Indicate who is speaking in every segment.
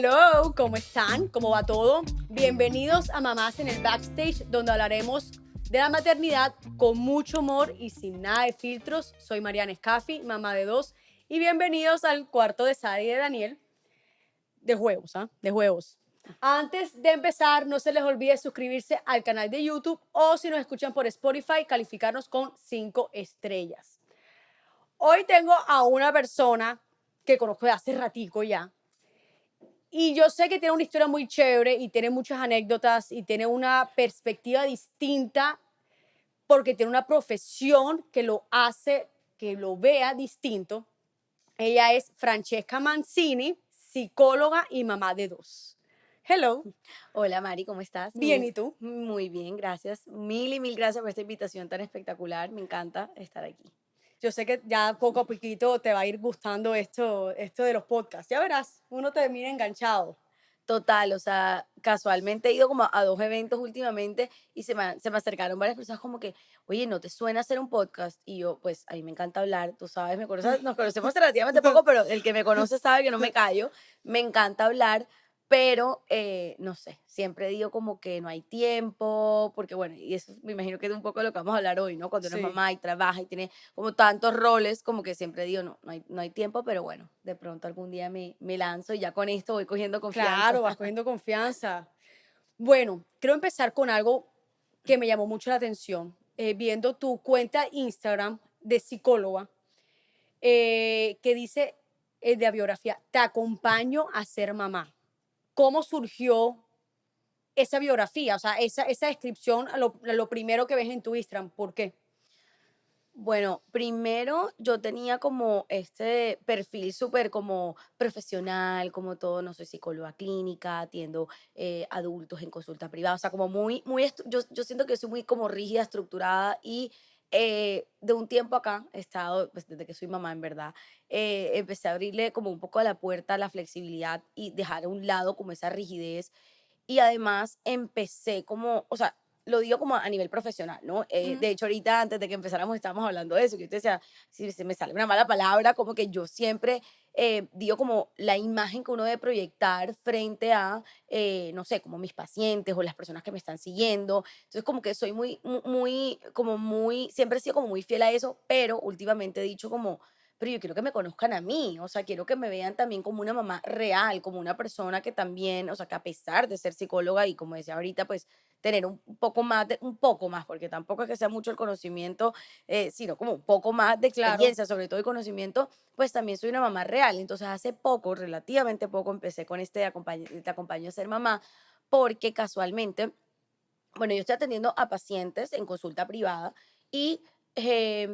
Speaker 1: Hello, ¿cómo están? ¿Cómo va todo? Bienvenidos a Mamás en el Backstage, donde hablaremos de la maternidad con mucho humor y sin nada de filtros. Soy Mariana Escafi, mamá de dos, y bienvenidos al cuarto de Sara y de Daniel de juegos, ¿ah? De juegos. Antes de empezar, no se les olvide suscribirse al canal de YouTube o si nos escuchan por Spotify, calificarnos con 5 estrellas. Hoy tengo a una persona que conozco de hace ratico ya, y yo sé que tiene una historia muy chévere y tiene muchas anécdotas y tiene una perspectiva distinta porque tiene una profesión que lo hace que lo vea distinto. Ella es Francesca Mancini, psicóloga y mamá de dos. Hello,
Speaker 2: Hola Mari, ¿cómo estás?
Speaker 1: bien, ¿y tú?
Speaker 2: Muy bien, gracias. Mil y mil gracias por esta invitación tan espectacular. Me encanta estar aquí.
Speaker 1: Yo sé que ya poco a poquito te va a ir gustando esto de los podcasts. Ya verás, uno termina enganchado.
Speaker 2: Total, o sea, casualmente he ido como a dos eventos últimamente y se me acercaron varias personas como que, oye, ¿no te suena hacer un podcast? Y yo, pues, a mí me encanta hablar, tú sabes, nos conocemos relativamente poco, pero el que me conoce sabe que no me callo, me encanta hablar, pero no sé, siempre digo como que no hay tiempo, porque bueno, y eso me imagino que es un poco de lo que vamos a hablar hoy, ¿no? Cuando uno es
Speaker 1: Sí.
Speaker 2: mamá y trabaja y tiene como tantos roles, como que siempre digo, no hay tiempo, pero bueno, de pronto algún día me lanzo y ya con esto voy cogiendo confianza.
Speaker 1: Claro, vas cogiendo confianza. Bueno, quiero empezar con algo que me llamó mucho la atención. Viendo tu cuenta Instagram de psicóloga, que dice de la biografía, te acompaño a ser mamá. ¿Cómo surgió esa biografía? O sea, esa descripción, a lo primero que ves en tu Instagram. ¿Por qué?
Speaker 2: Bueno, primero yo tenía como este perfil súper como profesional, como todo, no soy psicóloga clínica, atiendo adultos en consulta privada, o sea, como yo siento que soy muy como rígida, estructurada y de un tiempo acá he estado, pues desde que soy mamá en verdad, empecé a abrirle como un poco a la puerta a la flexibilidad y dejar a un lado como esa rigidez y además empecé como, o sea, lo digo como a nivel profesional, ¿no?
Speaker 1: Ujú.
Speaker 2: De hecho, ahorita antes de que empezáramos estábamos hablando de eso, que yo te decía, si se me sale una mala palabra, como que yo siempre digo como la imagen que uno debe proyectar frente a, no sé, como mis pacientes o las personas que me están siguiendo. Entonces, como que soy siempre he sido como muy fiel a eso, pero últimamente he dicho como, pero yo quiero que me conozcan a mí, o sea, quiero que me vean también como una mamá real, como una persona que también, o sea, que a pesar de ser psicóloga y como decía ahorita, pues tener un poco más, porque tampoco es que sea mucho el conocimiento, sino como un poco más de
Speaker 1: Claro.
Speaker 2: experiencia, sobre todo el conocimiento, pues también soy una mamá real. Entonces hace poco, relativamente poco, empecé con te acompaño a ser mamá, porque casualmente bueno, yo estoy atendiendo a pacientes en consulta privada y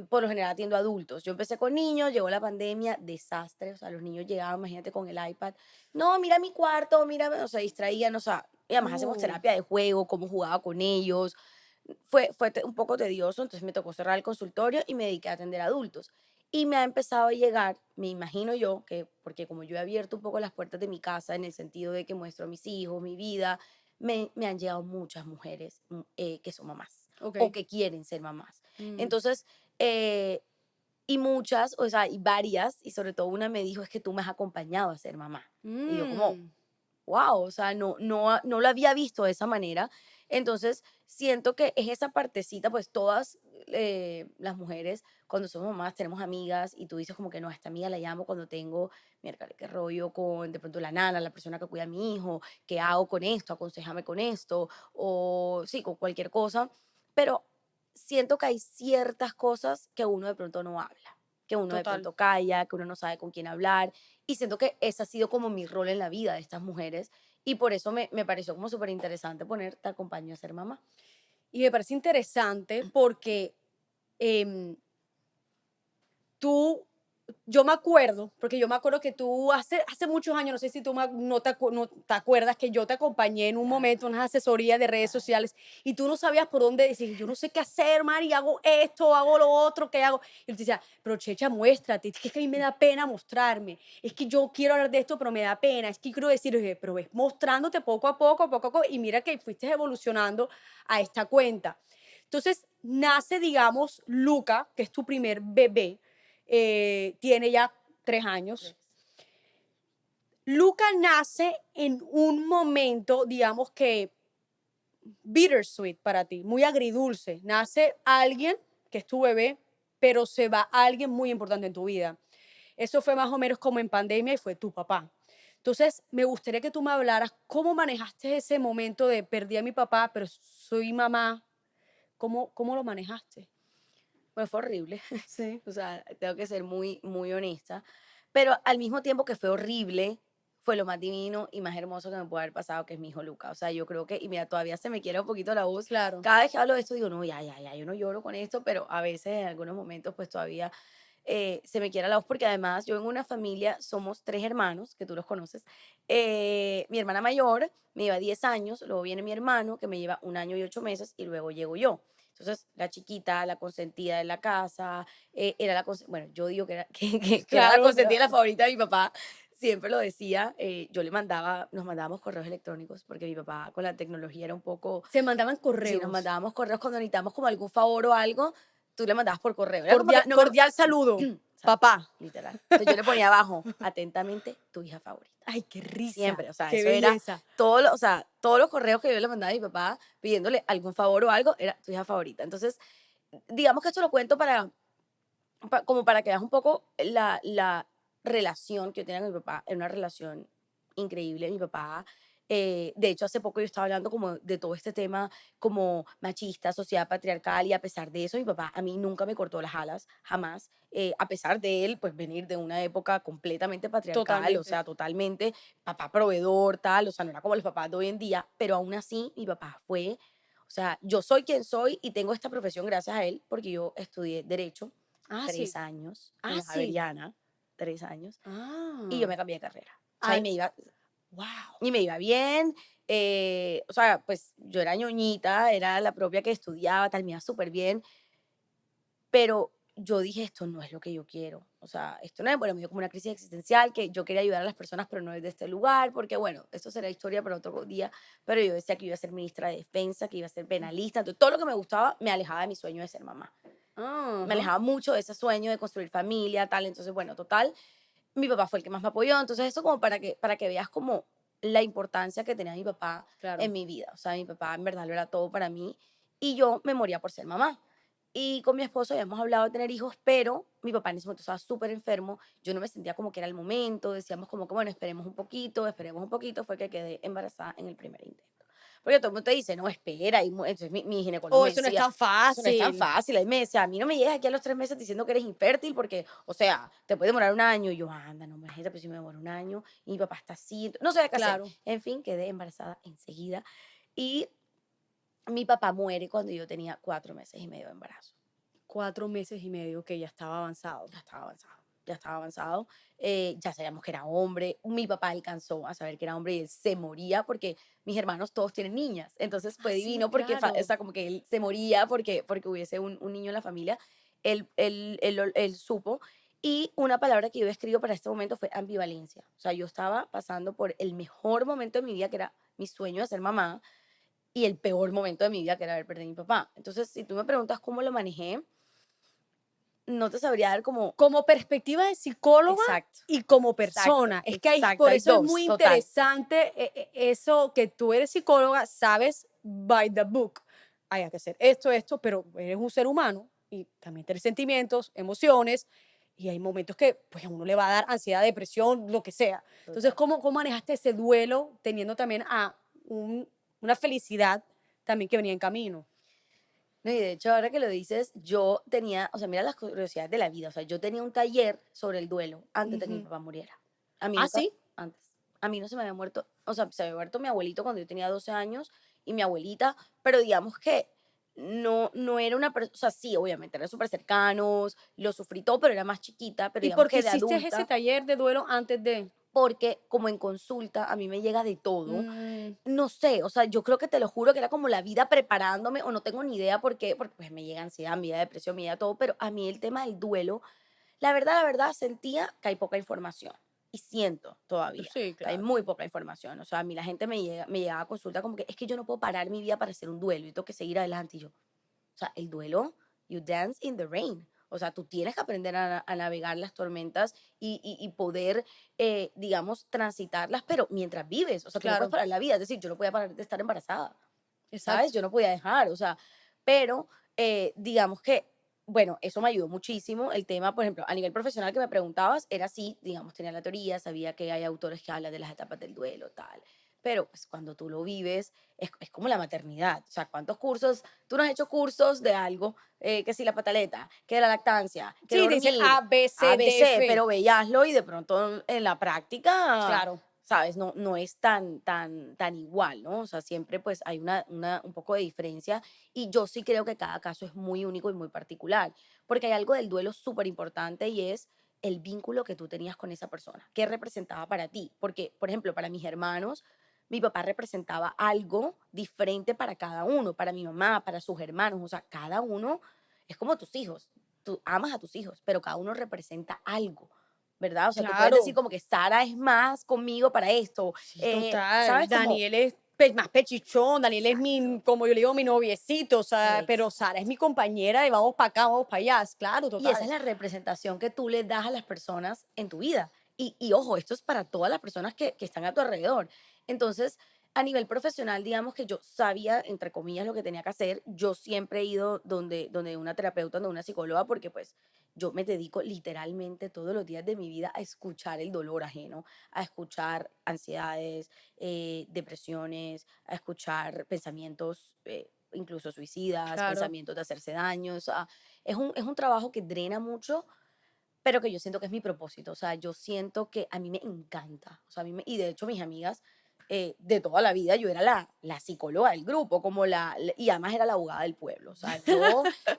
Speaker 2: por lo general atiendo a adultos. Yo empecé con niños, llegó la pandemia, desastre, o sea, los niños llegaban, imagínate, con el iPad. No, mira mi cuarto, mira, o sea, distraían, o sea, y además hacemos
Speaker 1: Uh,
Speaker 2: terapia de juego, cómo jugaba con ellos. Un poco tedioso, entonces me tocó cerrar el consultorio y me dediqué a atender a adultos. Y me ha empezado a llegar, me imagino yo, que porque como yo he abierto un poco las puertas de mi casa en el sentido de que muestro a mis hijos, mi vida, me han llegado muchas mujeres que son mamás
Speaker 1: ok.
Speaker 2: o que quieren ser mamás.
Speaker 1: Mm,
Speaker 2: Entonces, eh, y muchas, o sea, y varias, y sobre todo una me dijo, es que tú me has acompañado a ser mamá. Y yo como,
Speaker 1: mm,
Speaker 2: wow, o sea, no lo había visto de esa manera. Entonces, siento que es esa partecita, pues todas las mujeres, cuando somos mamás, tenemos amigas y tú dices como que no, a esta amiga la llamo cuando tengo, mierda, qué rollo con de pronto la nana, la persona que cuida a mi hijo, qué hago con esto, aconséjame con esto, o sí, con cualquier cosa. Pero siento que hay ciertas cosas que uno de pronto no habla, que uno de
Speaker 1: total.
Speaker 2: pronto calla, que uno no sabe con quién hablar y siento que ese ha sido como mi rol en la vida de estas mujeres y por eso me pareció como súper interesante poner Te acompaño a ser mamá.
Speaker 1: Y me parece interesante porque em, tú, yo me acuerdo que tú hace muchos años, no sé si tú no te acuerdas, que yo te acompañé en un
Speaker 2: Claro,
Speaker 1: momento, unas asesorías de redes
Speaker 2: claro.
Speaker 1: sociales, y tú no sabías por dónde decir, yo no sé qué hacer, Mari, hago esto, hago lo otro, ¿qué hago? Y yo te decía, pero Checha, muéstrate, es que a mí me da pena mostrarme, es que yo quiero hablar de esto, pero me da pena, es que quiero decir, oye, pero ves mostrándote poco a poco, y mira que fuiste evolucionando a esta cuenta. Entonces, nace, digamos, Luca, que es tu primer bebé, tiene ya 3 años.
Speaker 2: Tres.
Speaker 1: Luca nace en un momento, digamos que bittersweet para ti, muy agridulce. Nace alguien que es tu bebé, pero se va alguien muy importante en tu vida. Eso fue más o menos como en pandemia y fue tu papá. Entonces, me gustaría que tú me hablaras cómo manejaste ese momento de perdí a mi papá, pero soy mamá. ¿Cómo lo manejaste?
Speaker 2: Bueno, fue horrible.
Speaker 1: Sí.
Speaker 2: O sea, tengo que ser muy, muy honesta. Pero al mismo tiempo que fue horrible, fue lo más divino y más hermoso que me puede haber pasado, que es mi hijo Luca. O sea, yo creo que, y mira, todavía se me quiere un poquito la voz.
Speaker 1: Claro.
Speaker 2: Cada vez que hablo de esto digo, no, ya, ya, ya, yo no lloro con esto, pero a veces en algunos momentos pues todavía se me quiere la voz porque además yo vengo de una familia, somos tres hermanos, que tú los conoces. Mi hermana mayor me lleva 10 años, luego viene mi hermano que me lleva 1 año y 8 meses y luego llego yo. Entonces, la chiquita, la consentida de la casa, era bueno, yo digo que era, que era la
Speaker 1: Claro,
Speaker 2: consentida, la
Speaker 1: claro.
Speaker 2: favorita de mi papá, siempre lo decía, yo le mandaba, nos mandábamos correos electrónicos, porque mi papá con la tecnología era un poco,
Speaker 1: Se mandaban
Speaker 2: si nos
Speaker 1: correos.
Speaker 2: mandábamos correos cuando necesitábamos como algún favor o algo, tú le mandabas por correo, era como que,
Speaker 1: Cordial,
Speaker 2: no me,
Speaker 1: cordial saludo,
Speaker 2: o sea,
Speaker 1: papá.
Speaker 2: literal. Entonces yo le ponía abajo, atentamente, tu hija favorita.
Speaker 1: Ay, qué risa,
Speaker 2: Siempre, o sea,
Speaker 1: qué
Speaker 2: eso era
Speaker 1: belleza.
Speaker 2: o sea, todos los correos que yo le mandaba a mi papá pidiéndole algún favor o algo, era tu hija favorita. Entonces, digamos que esto lo cuento como para que veas un poco la relación que yo tenía con mi papá. Era una relación increíble. Mi papá, de hecho, hace poco yo estaba hablando como de todo este tema como machista, sociedad patriarcal, y a pesar de eso, mi papá a mí nunca me cortó las alas, jamás. A pesar de él, pues venir de una época completamente patriarcal, o
Speaker 1: Totalmente.
Speaker 2: sea, totalmente papá proveedor, tal, o sea, no era como los papás de hoy en día, pero aún así mi papá fue, o sea, yo soy quien soy y tengo esta profesión gracias a él, porque yo estudié Derecho
Speaker 1: Ah,
Speaker 2: 3
Speaker 1: sí.
Speaker 2: años en
Speaker 1: Ah,
Speaker 2: la
Speaker 1: sí.
Speaker 2: Javeriana, 3 años, y yo
Speaker 1: Ah.
Speaker 2: me cambié de carrera. O sea,
Speaker 1: Ah, wow.
Speaker 2: y me iba bien, o sea, pues yo era ñoñita, era la propia que estudiaba, tal, me iba súper bien, pero yo dije, esto no es lo que yo quiero. O sea, esto no es, bueno, me dio como una crisis existencial, que yo quería ayudar a las personas, pero no desde este lugar, porque bueno, esto será historia para otro día, pero yo decía que iba a ser ministra de Defensa, que iba a ser penalista, entonces todo lo que me gustaba me alejaba de mi sueño de ser mamá. Me
Speaker 1: Ajá.
Speaker 2: alejaba mucho de ese sueño de construir familia, tal, entonces bueno, total, mi papá fue el que más me apoyó, entonces eso como para que veas como la importancia que tenía mi papá
Speaker 1: Claro.
Speaker 2: en mi vida, o sea, mi papá en verdad lo era todo para mí y yo me moría por ser mamá. Y con mi esposo habíamos hablado de tener hijos, pero mi papá en ese momento estaba súper enfermo, yo no me sentía como que era el momento, decíamos como que bueno, esperemos un poquito, fue que quedé embarazada en el primer intento. Porque todo el mundo te dice, no, espera, y entonces mi ginecólogo
Speaker 1: Oh,
Speaker 2: me
Speaker 1: eso no es
Speaker 2: decía,
Speaker 1: tan
Speaker 2: eso no es tan
Speaker 1: fácil.
Speaker 2: fácil, él me decía, a mí no me llegas aquí a los 3 meses diciendo que eres infértil porque, o sea, te puede demorar 1 año, y yo, anda, no, imagínate, pues si me demora 1 año, y mi papá está así, no sabía qué hacer.
Speaker 1: Claro.
Speaker 2: En fin, quedé embarazada enseguida, y mi papá muere cuando yo tenía 4 meses y medio de embarazo.
Speaker 1: 4 meses y medio que ya estaba avanzado.
Speaker 2: Ya estaba avanzado, ya estaba avanzado. Ya sabíamos que era hombre. Mi papá alcanzó a saber que era hombre y él se moría porque mis hermanos todos tienen niñas. Entonces
Speaker 1: Ah,
Speaker 2: fue
Speaker 1: sí,
Speaker 2: divino porque, o
Speaker 1: claro.
Speaker 2: sea, como que él se moría porque hubiese un niño en la familia. Él supo. Y una palabra que yo escribo para este momento fue ambivalencia. O sea, yo estaba pasando por el mejor momento de mi vida, que era mi sueño de ser mamá, y el peor momento de mi vida, que era haber perdido a mi papá. Entonces, si tú me preguntas cómo lo manejé, no te sabría dar como,
Speaker 1: Como perspectiva de psicóloga
Speaker 2: exacto.
Speaker 1: y como
Speaker 2: Exacto,
Speaker 1: persona. Es que
Speaker 2: exacto,
Speaker 1: por
Speaker 2: hay
Speaker 1: eso es
Speaker 2: 2
Speaker 1: muy
Speaker 2: total.
Speaker 1: interesante eso que tú eres psicóloga, sabes by the book. Hay que hacer esto, pero eres un ser humano y también tienes sentimientos, emociones, y hay momentos que pues, a uno le va a dar ansiedad, depresión, lo que sea. Entonces,
Speaker 2: Total.
Speaker 1: ¿cómo manejaste ese duelo teniendo también a una felicidad también que venía en camino?
Speaker 2: No, y de hecho, ahora que lo dices, yo tenía, o sea, mira las curiosidades de la vida, o sea, yo tenía un taller sobre el duelo antes de que mi
Speaker 1: Ujú.
Speaker 2: papá muriera. A mí
Speaker 1: Ah,
Speaker 2: nunca,
Speaker 1: sí.
Speaker 2: antes, a mí no se me había muerto, o sea, se había muerto mi abuelito cuando yo tenía 12 años y mi abuelita, pero digamos que no era una persona, o sea, sí, obviamente, eran súper cercanos, lo sufrí todo, pero era más chiquita, pero
Speaker 1: ¿Y
Speaker 2: digamos
Speaker 1: por qué
Speaker 2: que de
Speaker 1: hiciste ese
Speaker 2: adulta,
Speaker 1: taller de duelo antes de?
Speaker 2: porque como en consulta a mí me llega de todo.
Speaker 1: Mm,
Speaker 2: No sé, o sea, yo creo que te lo juro que era como la vida preparándome, o no tengo ni idea por qué, porque pues me llega ansiedad, me llega depresión, me llega todo, pero a mí el tema del duelo, la verdad, sentía que hay poca información. Y siento todavía
Speaker 1: sí,
Speaker 2: que hay
Speaker 1: claro.
Speaker 2: muy poca información. O sea, a mí la gente me llegaba a consulta como que es que yo no puedo parar mi vida para hacer un duelo y tengo que seguir adelante. Y yo, o sea, el duelo, you dance in the rain. O sea, tú tienes que aprender a navegar las tormentas y poder, digamos, transitarlas, pero mientras vives. O sea, tú no puedes
Speaker 1: Claro,
Speaker 2: parar la vida. Es decir, yo no podía parar de estar embarazada, ¿sabes?
Speaker 1: exacto.
Speaker 2: Yo no podía dejar, o sea, pero digamos que, bueno, eso me ayudó muchísimo. El tema, por ejemplo, a nivel profesional que me preguntabas, era así, digamos, tenía la teoría, sabía que hay autores que hablan de las etapas del duelo, tal. Pero pues cuando tú lo vives, es como la maternidad. O sea, ¿cuántos cursos? Tú no has hecho cursos de algo, que si la pataleta, que la lactancia, que
Speaker 1: Sí, te dicen
Speaker 2: dormir,
Speaker 1: A, B, C, D,
Speaker 2: ABC,
Speaker 1: F.
Speaker 2: pero veíaslo y de pronto en la práctica,
Speaker 1: Claro,
Speaker 2: ¿sabes? No es tan igual, ¿no? O sea, siempre pues hay un poco de diferencia y yo sí creo que cada caso es muy único y muy particular, porque hay algo del duelo súper importante y es el vínculo que tú tenías con esa persona. ¿Qué representaba para ti? Porque, por ejemplo, para mis hermanos, mi papá representaba algo diferente para cada uno, para mi mamá, para sus hermanos, o sea, cada uno es como tus hijos. Tú amas a tus hijos, pero cada uno representa algo. ¿Verdad? O sea, tú puedes decir
Speaker 1: claro.
Speaker 2: como que Sara es más conmigo para esto,
Speaker 1: Sí, total.
Speaker 2: ¿sabes? Como,
Speaker 1: Daniel es más pechichón, Daniel es mi,
Speaker 2: exacto,
Speaker 1: como yo le digo, mi noviecito, o sea, pero Sara es mi
Speaker 2: exacto.
Speaker 1: compañera de vamos para acá, vamos para allá. Claro,
Speaker 2: Y esa
Speaker 1: total.
Speaker 2: es la representación que tú le das a las personas en tu vida. Y ojo, esto es para todas las personas que están a tu alrededor. Entonces, a nivel profesional, digamos que yo sabía, entre comillas, lo que tenía que hacer. Yo siempre he ido donde una terapeuta, donde una psicóloga, porque pues yo me dedico literalmente todos los días de mi vida a escuchar el dolor ajeno, a escuchar ansiedades, depresiones, a escuchar pensamientos incluso suicidas,
Speaker 1: Claro.
Speaker 2: pensamientos de hacerse daño. O sea, es un trabajo que drena mucho, pero que yo siento que es mi propósito. O sea, yo siento que a mí me encanta. O sea, y de hecho mis amigas de toda la vida, yo era la psicóloga del grupo, y además era la abogada del pueblo. O sea,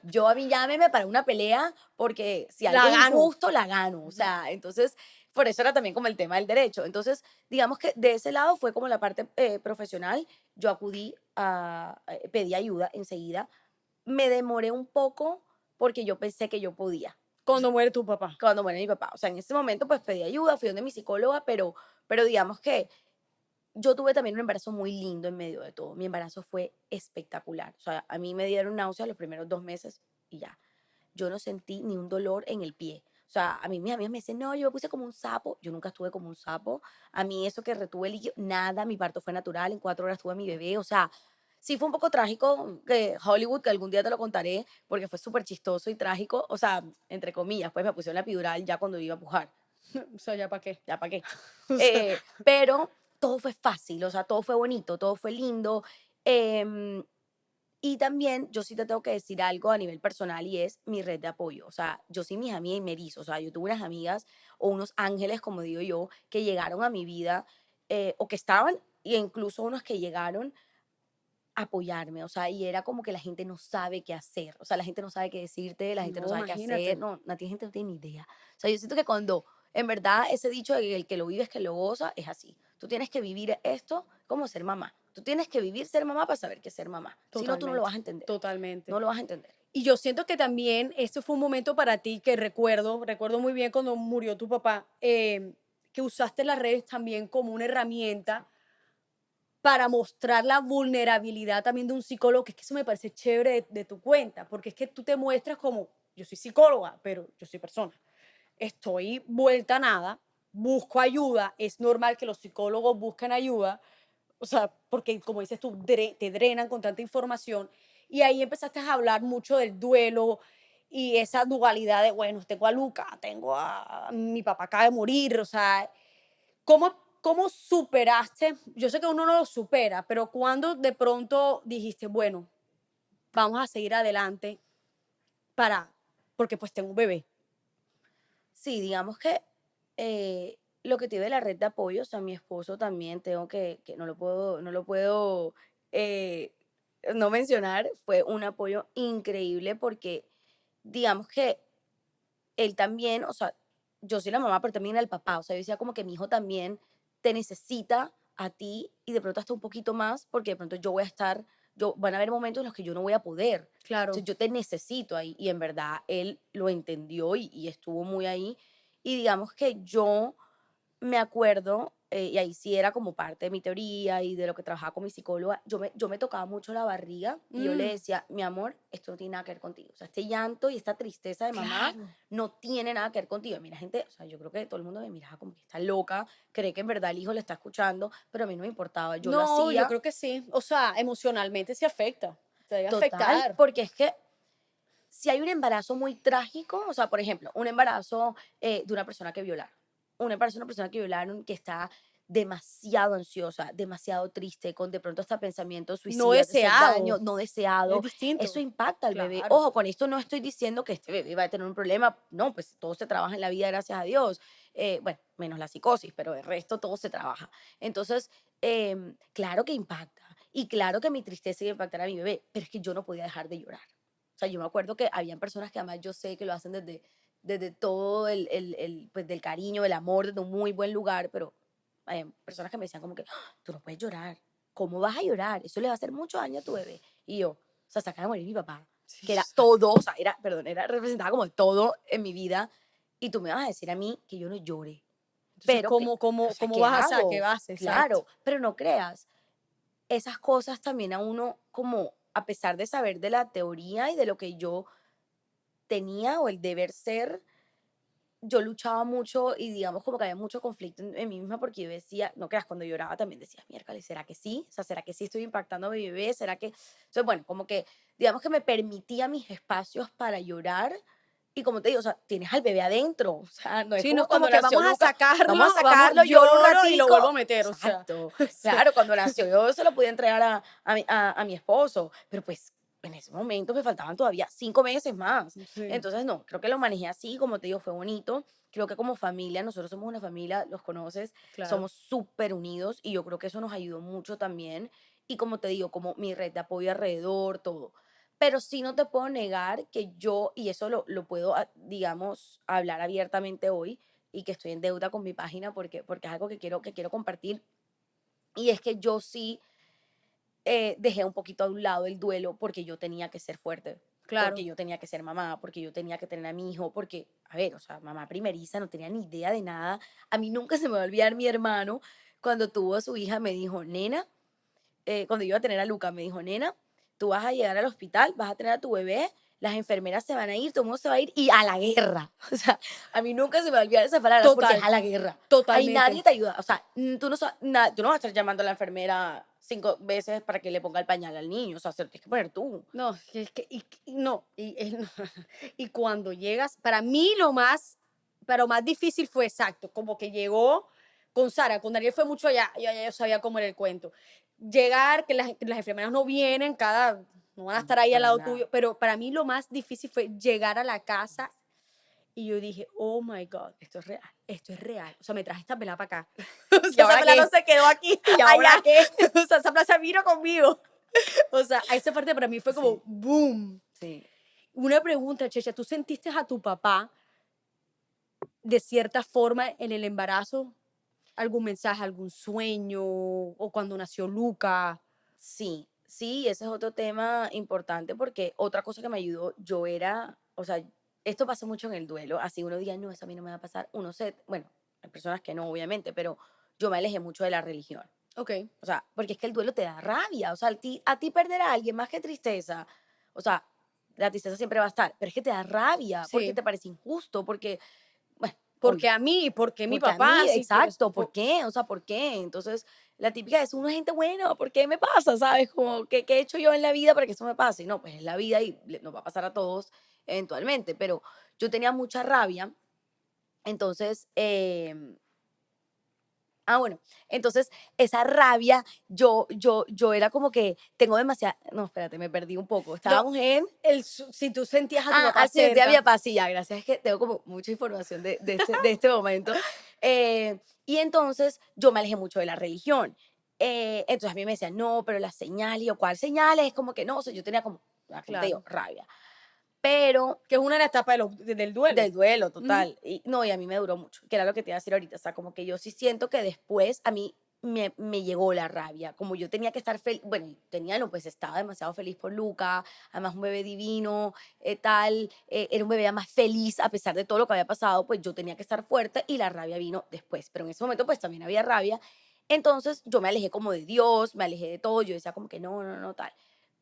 Speaker 2: yo a mí llámeme para una pelea porque si algo
Speaker 1: La
Speaker 2: es
Speaker 1: gano.
Speaker 2: injusto, la gano. O sea, entonces, por eso era también como el tema del derecho. Entonces, digamos que de ese lado fue como la parte profesional. Yo pedí ayuda enseguida. Me demoré un poco porque yo pensé que yo podía
Speaker 1: Cuando muere tu papá.
Speaker 2: cuando muere mi papá. O sea, en ese momento pues pedí ayuda, fui donde mi psicóloga, pero digamos que yo tuve también un embarazo muy lindo en medio de todo. Mi embarazo fue espectacular. O sea, a mí me dieron náuseas los primeros 2 meses y ya. Yo no sentí ni un dolor en el pie. O sea, a mí mis amigas me dicen, no, yo me puse como un sapo. Yo nunca estuve como un sapo. A mí eso que retuve el líquido, nada, mi parto fue natural. En 4 horas tuve a mi bebé. O sea, sí fue un poco trágico que Hollywood, que algún día te lo contaré, porque fue súper chistoso y trágico. O sea, entre comillas, pues me pusieron la epidural ya cuando iba a pujar.
Speaker 1: O sea, ¿ya para qué?
Speaker 2: ¿Ya para qué?
Speaker 1: O sea,
Speaker 2: Pero todo fue fácil, o sea, todo fue bonito, todo fue lindo. em, y también yo sí te tengo que decir algo a nivel personal y es mi red de apoyo. O sea, yo sí mis amigas y me erizo. O sea, yo tuve unas amigas o unos ángeles, como digo yo, que llegaron a mi vida o que estaban, e incluso unos que llegaron a apoyarme. O sea, y era como que la gente no sabe qué hacer. O sea, la gente no sabe qué decirte, la gente no
Speaker 1: no,
Speaker 2: sabe qué hacer.
Speaker 1: imagínate.
Speaker 2: No, la gente no tiene ni idea. O sea, yo siento que cuando en verdad ese dicho de que el que lo vive es que lo goza, es así. Tú tienes que vivir esto como ser mamá. Tú tienes que vivir ser mamá para saber qué es ser mamá. Si no, tú no lo
Speaker 1: Totalmente,
Speaker 2: vas a entender.
Speaker 1: totalmente.
Speaker 2: No lo vas a entender.
Speaker 1: Y yo siento que también este fue un momento para ti que recuerdo muy bien cuando murió tu papá, que usaste las redes también como una herramienta para mostrar la vulnerabilidad también de un psicólogo, que es que eso me parece chévere de tu cuenta, porque es que tú te muestras como, yo soy psicóloga, pero yo soy persona. Estoy vuelta a nada, busco ayuda, es normal que los psicólogos busquen ayuda, o sea, porque como dices tú, te drenan con tanta información, y ahí empezaste a hablar mucho del duelo y esa dualidad de, bueno, tengo a Luca, tengo a mi papá acaba de morir, o sea, ¿cómo superaste? Yo sé que uno no lo supera, pero cuando de pronto dijiste, bueno, vamos a seguir adelante para, porque pues tengo un bebé.
Speaker 2: Sí, digamos que lo que tiene la red de apoyo, o sea, mi esposo también tengo que no lo puedo eh, no mencionar, fue un apoyo increíble porque digamos que él también, o sea, yo soy la mamá, pero también el papá, o sea, yo decía como que mi hijo también te necesita a ti y de pronto hasta un poquito más, porque de pronto yo voy a estar, van a haber momentos en los que yo no voy a poder,
Speaker 1: Claro,
Speaker 2: entonces yo te necesito ahí y en verdad él lo entendió y estuvo muy ahí y digamos que yo me acuerdo, y ahí sí era como parte de mi teoría y de lo que trabajaba con mi psicóloga, yo me tocaba mucho la barriga y yo le
Speaker 1: Mm,
Speaker 2: decía, mi amor, esto no tiene nada que ver contigo. O sea, este llanto y esta tristeza de mamá
Speaker 1: claro.
Speaker 2: no tiene nada que ver contigo. Y mira, gente, o sea, yo creo que todo el mundo me miraba como que está loca, cree que en verdad el hijo le está escuchando, pero a mí no me importaba, yo lo
Speaker 1: No, yo
Speaker 2: hacía
Speaker 1: creo que sí. O sea, emocionalmente se afecta. Te debe
Speaker 2: total,
Speaker 1: afectar.
Speaker 2: porque es que si hay un embarazo muy trágico, o sea, por ejemplo, un embarazo de una persona que violaron, un embarazo de una persona que violaron que está demasiado ansiosa, demasiado triste, con de pronto hasta pensamientos
Speaker 1: No
Speaker 2: suicidas, de hacer daño,
Speaker 1: deseado.
Speaker 2: no
Speaker 1: Es
Speaker 2: deseado, eso
Speaker 1: distinto.
Speaker 2: impacta al bebé.
Speaker 1: Claro.
Speaker 2: Ojo, con esto no estoy diciendo que este bebé va a tener un problema, no, pues todo se trabaja en la vida, gracias a Dios. Bueno, menos la psicosis, pero el resto todo se trabaja. Entonces, claro que impacta. Y claro que mi tristeza iba a impactar a mi bebé, pero es que yo no podía dejar de llorar. O sea, yo me acuerdo que habían personas que además yo sé que lo hacen desde todo pues del cariño, el amor, desde un muy buen lugar, pero hay personas que me decían como que, "Ah, tú no puedes llorar, ¿cómo vas a llorar? Eso le va a hacer mucho daño a tu bebé". Y yo, o sea, se acaba de morir mi papá,
Speaker 1: Sí,
Speaker 2: que era todo, o sea, era, perdón, era representaba como todo en mi vida, y tú me vas a decir a mí que yo no llore,
Speaker 1: entonces,
Speaker 2: pero que, o sea,
Speaker 1: ¿cómo
Speaker 2: ¿qué
Speaker 1: vas a saber qué
Speaker 2: hago?
Speaker 1: vas? Exacto.
Speaker 2: Claro, pero no creas, esas cosas también a uno como, a pesar de saber de la teoría y de lo que yo tenía o el deber ser, yo luchaba mucho y digamos como que había mucho conflicto en mí misma porque yo decía, no creas, cuando lloraba también decía, miércoles, ¿será que sí? O sea, ¿será que sí estoy impactando a mi bebé? ¿Será que...? Entonces, bueno, como que digamos que me permitía mis espacios para llorar y como te digo, o sea, tienes al bebé adentro, o sea, no es
Speaker 1: Sí, no
Speaker 2: como
Speaker 1: es como
Speaker 2: cuando
Speaker 1: que
Speaker 2: nació
Speaker 1: vamos a
Speaker 2: Luca,
Speaker 1: sacarlo,
Speaker 2: vamos a
Speaker 1: vamos,
Speaker 2: sacarlo, lloro un
Speaker 1: lloro y lo
Speaker 2: ratico.
Speaker 1: vuelvo a meter, o sea.
Speaker 2: Exacto,
Speaker 1: O sea,
Speaker 2: claro, cuando nació yo se lo pude entregar a mi esposo, pero pues en ese momento me faltaban todavía 5 meses más.
Speaker 1: sí,
Speaker 2: Entonces, no, creo que lo manejé así, como te digo, fue bonito. Creo que como familia, nosotros somos una familia, los conoces,
Speaker 1: claro.
Speaker 2: somos súper unidos y yo creo que eso nos ayudó mucho también. Y como te digo, como mi red de apoyo alrededor, todo. Pero sí no te puedo negar que yo, y eso lo puedo, digamos, hablar abiertamente hoy, y que estoy en deuda con mi página porque es algo que quiero compartir, y es que yo sí dejé un poquito a un lado el duelo porque yo tenía que ser fuerte, porque
Speaker 1: Claro.
Speaker 2: yo tenía que ser mamá, porque yo tenía que tener a mi hijo, porque, a ver, o sea, mamá primeriza, no tenía ni idea de nada. A mí nunca se me va a olvidar mi hermano cuando tuvo a su hija, me dijo, nena, cuando iba a tener a Luca, me dijo, nena, tú vas a llegar al hospital, vas a tener a tu bebé, las enfermeras se van a ir, todo el mundo se va a ir y a la guerra. O sea, a mí nunca se me va a olvidar esas palabras porque es
Speaker 1: Total,
Speaker 2: a la guerra. Ahí nadie
Speaker 1: totalmente.
Speaker 2: te ayuda. O sea, tú no vas a estar llamando a la enfermera 5 veces para que le ponga el pañal al niño. O sea, se lo tienes que poner tú.
Speaker 1: No, es que, y no, no, y cuando llegas, para mí lo más, pero más difícil fue exacto, como que llegó con Sara, con Daniel fue mucho allá, yo sabía cómo era el cuento. Llegar, que las enfermeras no vienen, no van a estar ahí al
Speaker 2: Para
Speaker 1: lado
Speaker 2: nada.
Speaker 1: tuyo, pero para mí lo más difícil fue llegar a la casa y yo dije, oh my God,
Speaker 2: Esto es real.
Speaker 1: esto es real. O sea, me traje esta pelada para acá. O
Speaker 2: ¿Y
Speaker 1: sea, esa
Speaker 2: ahora
Speaker 1: pelada no
Speaker 2: qué?
Speaker 1: se quedó aquí,
Speaker 2: ¿Y
Speaker 1: allá.
Speaker 2: ahora qué?
Speaker 1: O sea, esa plaza vino conmigo. O sea, esa parte para mí fue como
Speaker 2: Sí,
Speaker 1: boom.
Speaker 2: sí.
Speaker 1: Una pregunta, Checha, ¿tú sentiste a tu papá de cierta forma en el embarazo? ¿Algún mensaje, algún sueño? ¿O cuando nació Luca?
Speaker 2: Sí, sí, ese es otro tema importante porque otra cosa que me ayudó, yo era, o sea, esto pasa mucho en el duelo, así uno diga, no, eso a mí no me va a pasar, bueno, hay personas que no, obviamente, pero yo me alejé mucho de la religión,
Speaker 1: Ok,
Speaker 2: o sea, porque es que el duelo te da rabia, o sea, a ti perder a alguien más que tristeza, o sea, la tristeza siempre va a estar, pero es que te da rabia, porque
Speaker 1: sí.
Speaker 2: te parece injusto, porque, bueno,
Speaker 1: Porque
Speaker 2: obvio,
Speaker 1: a mí, porque mi
Speaker 2: porque a
Speaker 1: papá,
Speaker 2: mí,
Speaker 1: sí,
Speaker 2: exacto, ¿por qué? O sea, ¿por qué? Entonces, la típica es una gente buena, ¿por qué me pasa? ¿Sabes? Como, ¿qué he hecho yo en la vida para que eso me pase? No, pues es la vida y nos va a pasar a todos eventualmente, pero yo tenía mucha rabia, entonces, bueno, entonces esa rabia, yo era como que tengo demasiada, no, espérate, me perdí un poco,
Speaker 1: no,
Speaker 2: estábamos en...
Speaker 1: si tú sentías a tu papá
Speaker 2: Accidente de
Speaker 1: cerca,
Speaker 2: vía paz, sí, ya, gracias, es que tengo como mucha información de este momento. Y entonces yo me alejé mucho de la religión. Entonces a mí me decían, no, pero las señales, y yo, ¿cuál señales? Es como que no, o sea, yo tenía como te digo,
Speaker 1: claro,
Speaker 2: rabia. Pero
Speaker 1: que es una de las etapas del duelo.
Speaker 2: del duelo,
Speaker 1: Ujú.
Speaker 2: total. Y no, y a mí me duró mucho, que era lo que te iba a decir ahorita. O sea, como que yo sí siento que después, a mí, me llegó la rabia. Como yo tenía que estar feliz, bueno, tenía, no, pues estaba demasiado feliz por Luca, además un bebé divino, era un bebé más feliz a pesar de todo lo que había pasado, pues yo tenía que estar fuerte y la rabia vino después. Pero en ese momento pues también había rabia. Entonces yo me alejé como de Dios, me alejé de todo, yo decía como que no, no, no, tal.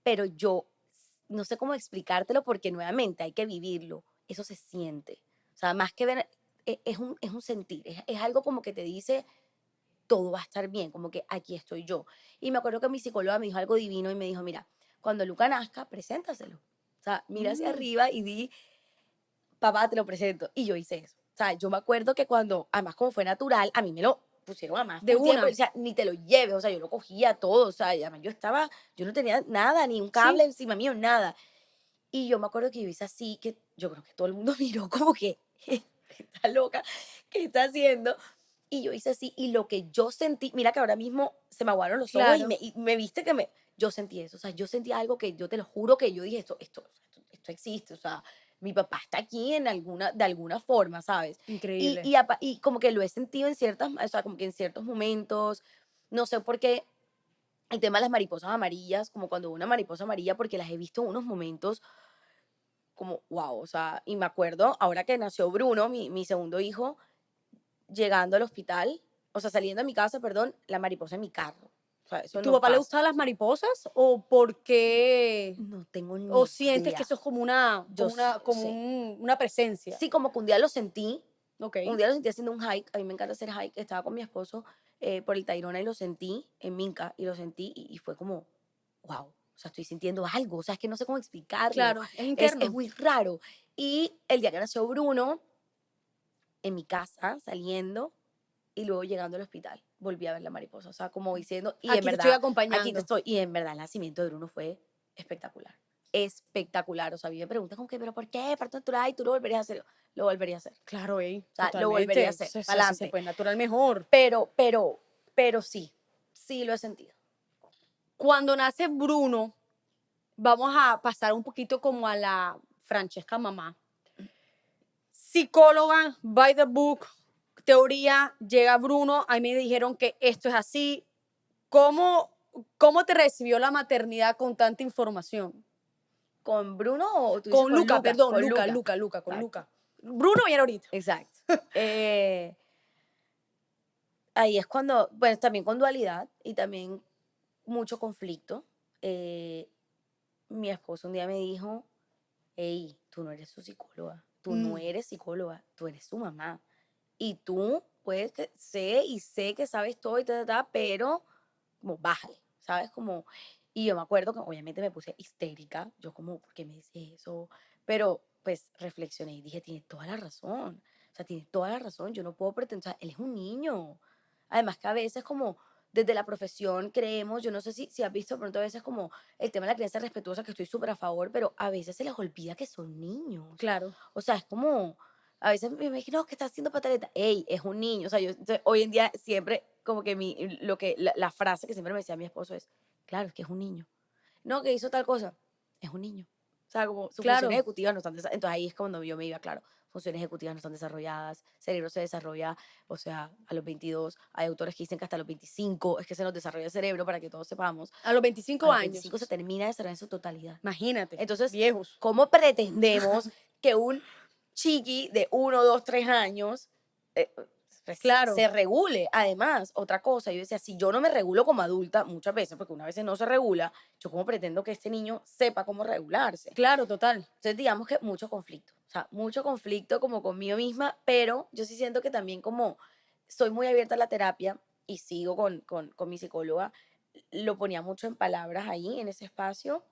Speaker 2: Pero yo no sé cómo explicártelo porque nuevamente hay que vivirlo, eso se siente. O sea, más que ver, es un sentir, es algo como que te dice todo va a estar bien, como que aquí estoy yo. Y me acuerdo que mi psicóloga me dijo algo divino y me dijo, mira, cuando Luca nazca, preséntaselo. O sea, mira hacia
Speaker 1: Mm,
Speaker 2: arriba y di, papá, te lo presento. Y yo hice eso. O sea, yo me acuerdo que cuando, además como fue natural, a mí me lo pusieron a más
Speaker 1: de
Speaker 2: full tiempo, y
Speaker 1: una,
Speaker 2: decía, ni te lo lleves, o sea, yo lo cogía todo, o sea, y además yo no tenía nada, ni un cable
Speaker 1: sí.
Speaker 2: encima mío, nada. Y yo me acuerdo que yo hice así, que yo creo que todo el mundo miró como que, está loca, ¿qué está haciendo? Y yo hice así, y lo que yo sentí, mira que ahora mismo se me aguaron los ojos
Speaker 1: Claro,
Speaker 2: y me viste que yo sentí eso, o sea, yo sentí algo que yo te lo juro que yo dije, esto existe, o sea, mi papá está aquí de alguna forma, ¿sabes?
Speaker 1: increíble.
Speaker 2: Y como que lo he sentido en ciertas, o sea, como que en ciertos momentos, no sé por qué, el tema de las mariposas amarillas, como cuando veo una mariposa amarilla, porque las he visto en unos momentos como, wow, o sea, y me acuerdo, ahora que nació Bruno, mi segundo hijo, llegando al hospital, o sea, saliendo de mi casa, perdón, la mariposa en mi carro. O sea, eso
Speaker 1: ¿Tu
Speaker 2: no
Speaker 1: papá le
Speaker 2: pasa.
Speaker 1: gustaban las mariposas o por qué?
Speaker 2: No tengo
Speaker 1: ¿O
Speaker 2: ni
Speaker 1: sientes que
Speaker 2: idea.
Speaker 1: eso es
Speaker 2: Yo sé.
Speaker 1: una presencia?
Speaker 2: Sí, como que un día lo sentí,
Speaker 1: Ok,
Speaker 2: un día lo sentí haciendo un hike, a mí me encanta hacer hike, estaba con mi esposo por el Tayrona y lo sentí en Minca y lo sentí y fue como, wow, o sea, estoy sintiendo algo, o sea, es que no sé cómo explicarlo,
Speaker 1: claro, es
Speaker 2: es
Speaker 1: interno.
Speaker 2: muy raro. Y el día que nació Bruno, en mi casa, saliendo, y luego llegando al hospital, volví a ver la mariposa. O sea, como diciendo, y en
Speaker 1: Aquí te estoy
Speaker 2: verdad, aquí te
Speaker 1: acompañando.
Speaker 2: estoy, y en verdad el nacimiento de Bruno fue espectacular. Espectacular. O sea, a mí me preguntan como que, pero ¿por qué? Parto natural y tú lo volverías a hacer. Lo volvería a hacer.
Speaker 1: Claro, ey,
Speaker 2: O sea, lo volvería a
Speaker 1: totalmente.
Speaker 2: hacer.
Speaker 1: O sea,
Speaker 2: Para
Speaker 1: si se
Speaker 2: adelante.
Speaker 1: puede natural mejor.
Speaker 2: Pero sí, sí lo he sentido.
Speaker 1: Cuando nace Bruno, vamos a pasar un poquito como a la Francesca mamá. Psicóloga, by the book, teoría, llega Bruno, a mí me dijeron que esto es así. ¿Cómo, cómo te recibió la maternidad con tanta información?
Speaker 2: ¿Con Bruno o tú dices
Speaker 1: Con
Speaker 2: con
Speaker 1: Luca,
Speaker 2: Luca?
Speaker 1: perdón,
Speaker 2: Con Luca.
Speaker 1: Con
Speaker 2: Exacto.
Speaker 1: Luca. Bruno viene ahorita.
Speaker 2: Exacto. Ahí es cuando, bueno, también con dualidad y también mucho conflicto. Eh, Mi esposo un día me dijo, hey, tú no eres su psicóloga, tú no
Speaker 1: Mm,
Speaker 2: eres psicóloga, tú eres su mamá. Y tú puedes que sé y sé que sabes todo y pero como bájale, ¿sabes? Como, y yo me acuerdo que obviamente me puse histérica, yo como, ¿por qué me dice eso? Pero pues reflexioné y dije, tiene toda la razón, o sea, tiene toda la razón, yo no puedo pretender, o sea, él es un niño. Además que a veces como desde la profesión creemos, yo no sé si has visto de pronto a veces como el tema de la crianza respetuosa, que estoy súper a favor, pero a veces se les olvida que son niños.
Speaker 1: claro,
Speaker 2: O sea, es como, a veces me imagino que está haciendo pataleta. Ey, es un niño. O sea, yo entonces, hoy en día siempre, como que la frase que siempre me decía mi esposo es, claro, es que es un niño. No, que hizo tal cosa, es un niño. O sea, como sus funciones
Speaker 1: claro.
Speaker 2: ejecutivas no están entonces ahí es cuando yo me iba, claro, funciones ejecutivas no están desarrolladas, cerebro se desarrolla, o sea, a los 22, hay autores que dicen que hasta los 25 es que se nos desarrolla el cerebro para que todos sepamos,
Speaker 1: A los
Speaker 2: a
Speaker 1: 25
Speaker 2: los 25 se
Speaker 1: años,
Speaker 2: termina de desarrollar en su totalidad.
Speaker 1: imagínate,
Speaker 2: Entonces,
Speaker 1: viejos.
Speaker 2: ¿cómo pretendemos que un chiqui de 1, 2, 3 años pues,
Speaker 1: Claro,
Speaker 2: se regule? Además, otra cosa, yo decía, si yo no me regulo como adulta, muchas veces, porque una vez no se regula, yo cómo pretendo que este niño sepa cómo regularse.
Speaker 1: claro, total.
Speaker 2: Entonces, digamos que mucho conflicto, o sea, mucho conflicto como conmigo misma, pero yo sí siento que también como soy muy abierta a la terapia y sigo con mi psicóloga, lo ponía mucho en palabras ahí, en ese espacio,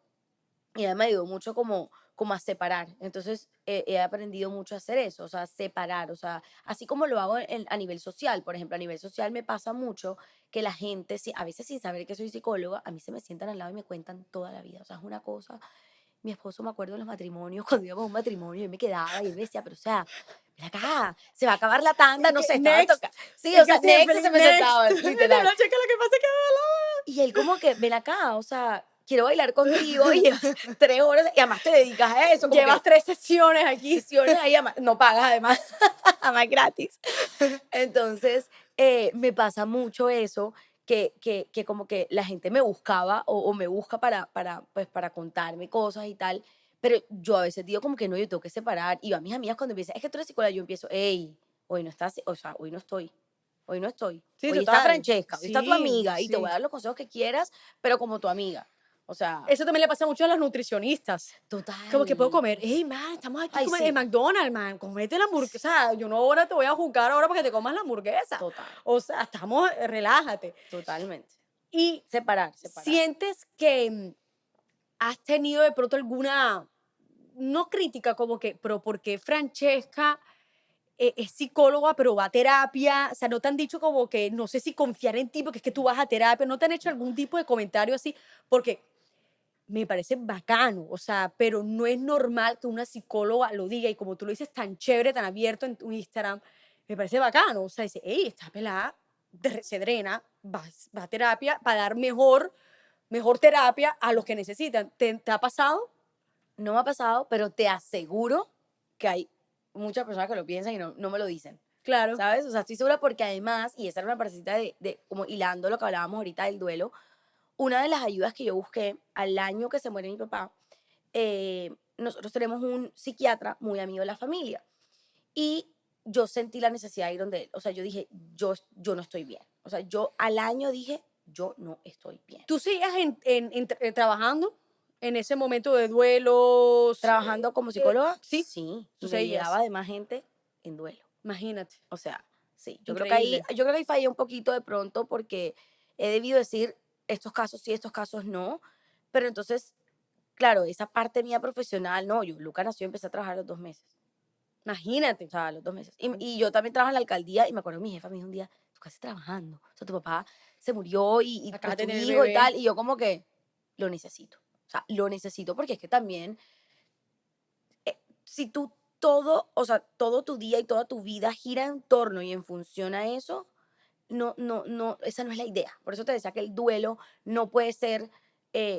Speaker 2: y ella me ayudó mucho como a separar. Entonces, he aprendido mucho a hacer eso, o sea, separar, o sea, así como lo hago a nivel social, por ejemplo, a nivel social me pasa mucho que la gente, a veces sin saber que soy psicóloga, a mí se me sientan al lado y me cuentan toda la vida, o sea, es una cosa, mi esposo me acuerdo en los matrimonios, cuando íbamos a un matrimonio, yo me quedaba y él me decía, pero o sea, ven acá, se va a acabar la tanda,
Speaker 1: Y
Speaker 2: no
Speaker 1: que
Speaker 2: sé, estaba
Speaker 1: next,
Speaker 2: tocando. Sí,
Speaker 1: y
Speaker 2: o
Speaker 1: que
Speaker 2: sea,
Speaker 1: siempre,
Speaker 2: next se me
Speaker 1: next.
Speaker 2: sentaba,
Speaker 1: De
Speaker 2: literal.
Speaker 1: la chica lo que pasa es que
Speaker 2: Y él como que, ven acá, o sea, quiero bailar contigo y llevas 3 horas y además te dedicas a eso, como
Speaker 1: llevas
Speaker 2: que
Speaker 1: 3 sesiones aquí.
Speaker 2: sesiones ahí, no pagas además, además gratis. Entonces, me pasa mucho eso, que como que la gente me buscaba o me busca pues, para contarme cosas y tal, pero yo a veces digo como que no, yo tengo que separar. Y yo a mis amigas cuando empiezan, es que tú eres psicóloga, yo empiezo, hey, hoy no estás, o sea, hoy no estoy. Hoy no estoy.
Speaker 1: Sí,
Speaker 2: Hoy está
Speaker 1: total.
Speaker 2: Francesca, hoy está tu
Speaker 1: Sí,
Speaker 2: amiga y te voy a
Speaker 1: sí.
Speaker 2: dar los consejos que quieras, pero como tu amiga. O sea,
Speaker 1: Eso también le pasa mucho a los nutricionistas. Como que puedo
Speaker 2: total.
Speaker 1: comer, hey, man, estamos aquí
Speaker 2: Ay,
Speaker 1: en
Speaker 2: sí,
Speaker 1: McDonald's, man, comete la hamburguesa. O sea, yo no ahora te voy a juzgar ahora para que te comas la hamburguesa.
Speaker 2: total,
Speaker 1: O sea, estamos, relájate.
Speaker 2: totalmente.
Speaker 1: Y
Speaker 2: Separar, separar.
Speaker 1: sientes que has tenido de pronto alguna, no crítica, como que, pero ¿por qué Francesca es psicóloga, pero va a terapia? O sea, no te han dicho como que no sé si confiar en ti porque es que tú vas a terapia, no te han hecho algún tipo de comentario así, porque me parece bacano, o sea, pero no es normal que una psicóloga lo diga y como tú lo dices tan chévere, tan abierto en tu Instagram, me parece bacano, o sea, dice, hey, esta pelada se drena, va a terapia para dar mejor terapia a los que necesitan. ¿Te ha pasado?
Speaker 2: No me ha pasado, pero te aseguro que hay muchas personas que lo piensan y no me lo dicen.
Speaker 1: Claro.
Speaker 2: ¿Sabes? O sea, estoy segura porque además, y esa era una partecita de como hilando lo que hablábamos ahorita del duelo, una de las ayudas que yo busqué al año que se muere mi papá, nosotros tenemos un psiquiatra muy amigo de la familia y yo sentí la necesidad de ir donde él. O sea, yo dije, yo no estoy bien. O sea, yo al año dije, yo no estoy bien.
Speaker 1: ¿Tú sigues trabajando en ese momento de duelos?
Speaker 2: Trabajando como psicóloga,
Speaker 1: Sí,
Speaker 2: sí,
Speaker 1: tú
Speaker 2: y me llegaba
Speaker 1: seguías.
Speaker 2: además gente en duelo.
Speaker 1: Imagínate,
Speaker 2: O sea, sí,
Speaker 1: increíble.
Speaker 2: yo creo que ahí fallé un poquito de pronto porque he debido decir estos casos sí, estos casos no, pero entonces, claro, esa parte mía profesional, no, yo, Luca nació y empecé a trabajar a los 2 meses,
Speaker 1: Imagínate.
Speaker 2: o sea, a los 2 meses. Y yo también trabajo en la alcaldía y me acuerdo que mi jefa me dijo un día, tú qué haces trabajando, o sea, tu papá se murió y pues
Speaker 1: Acabas de
Speaker 2: tu
Speaker 1: tener
Speaker 2: hijo y
Speaker 1: bebé.
Speaker 2: tal, y yo como que lo necesito, o sea, lo necesito porque es que también si tú todo, o sea, todo tu día y toda tu vida gira en torno y en función a eso, no, esa no es la idea. Por eso te decía que el duelo no puede ser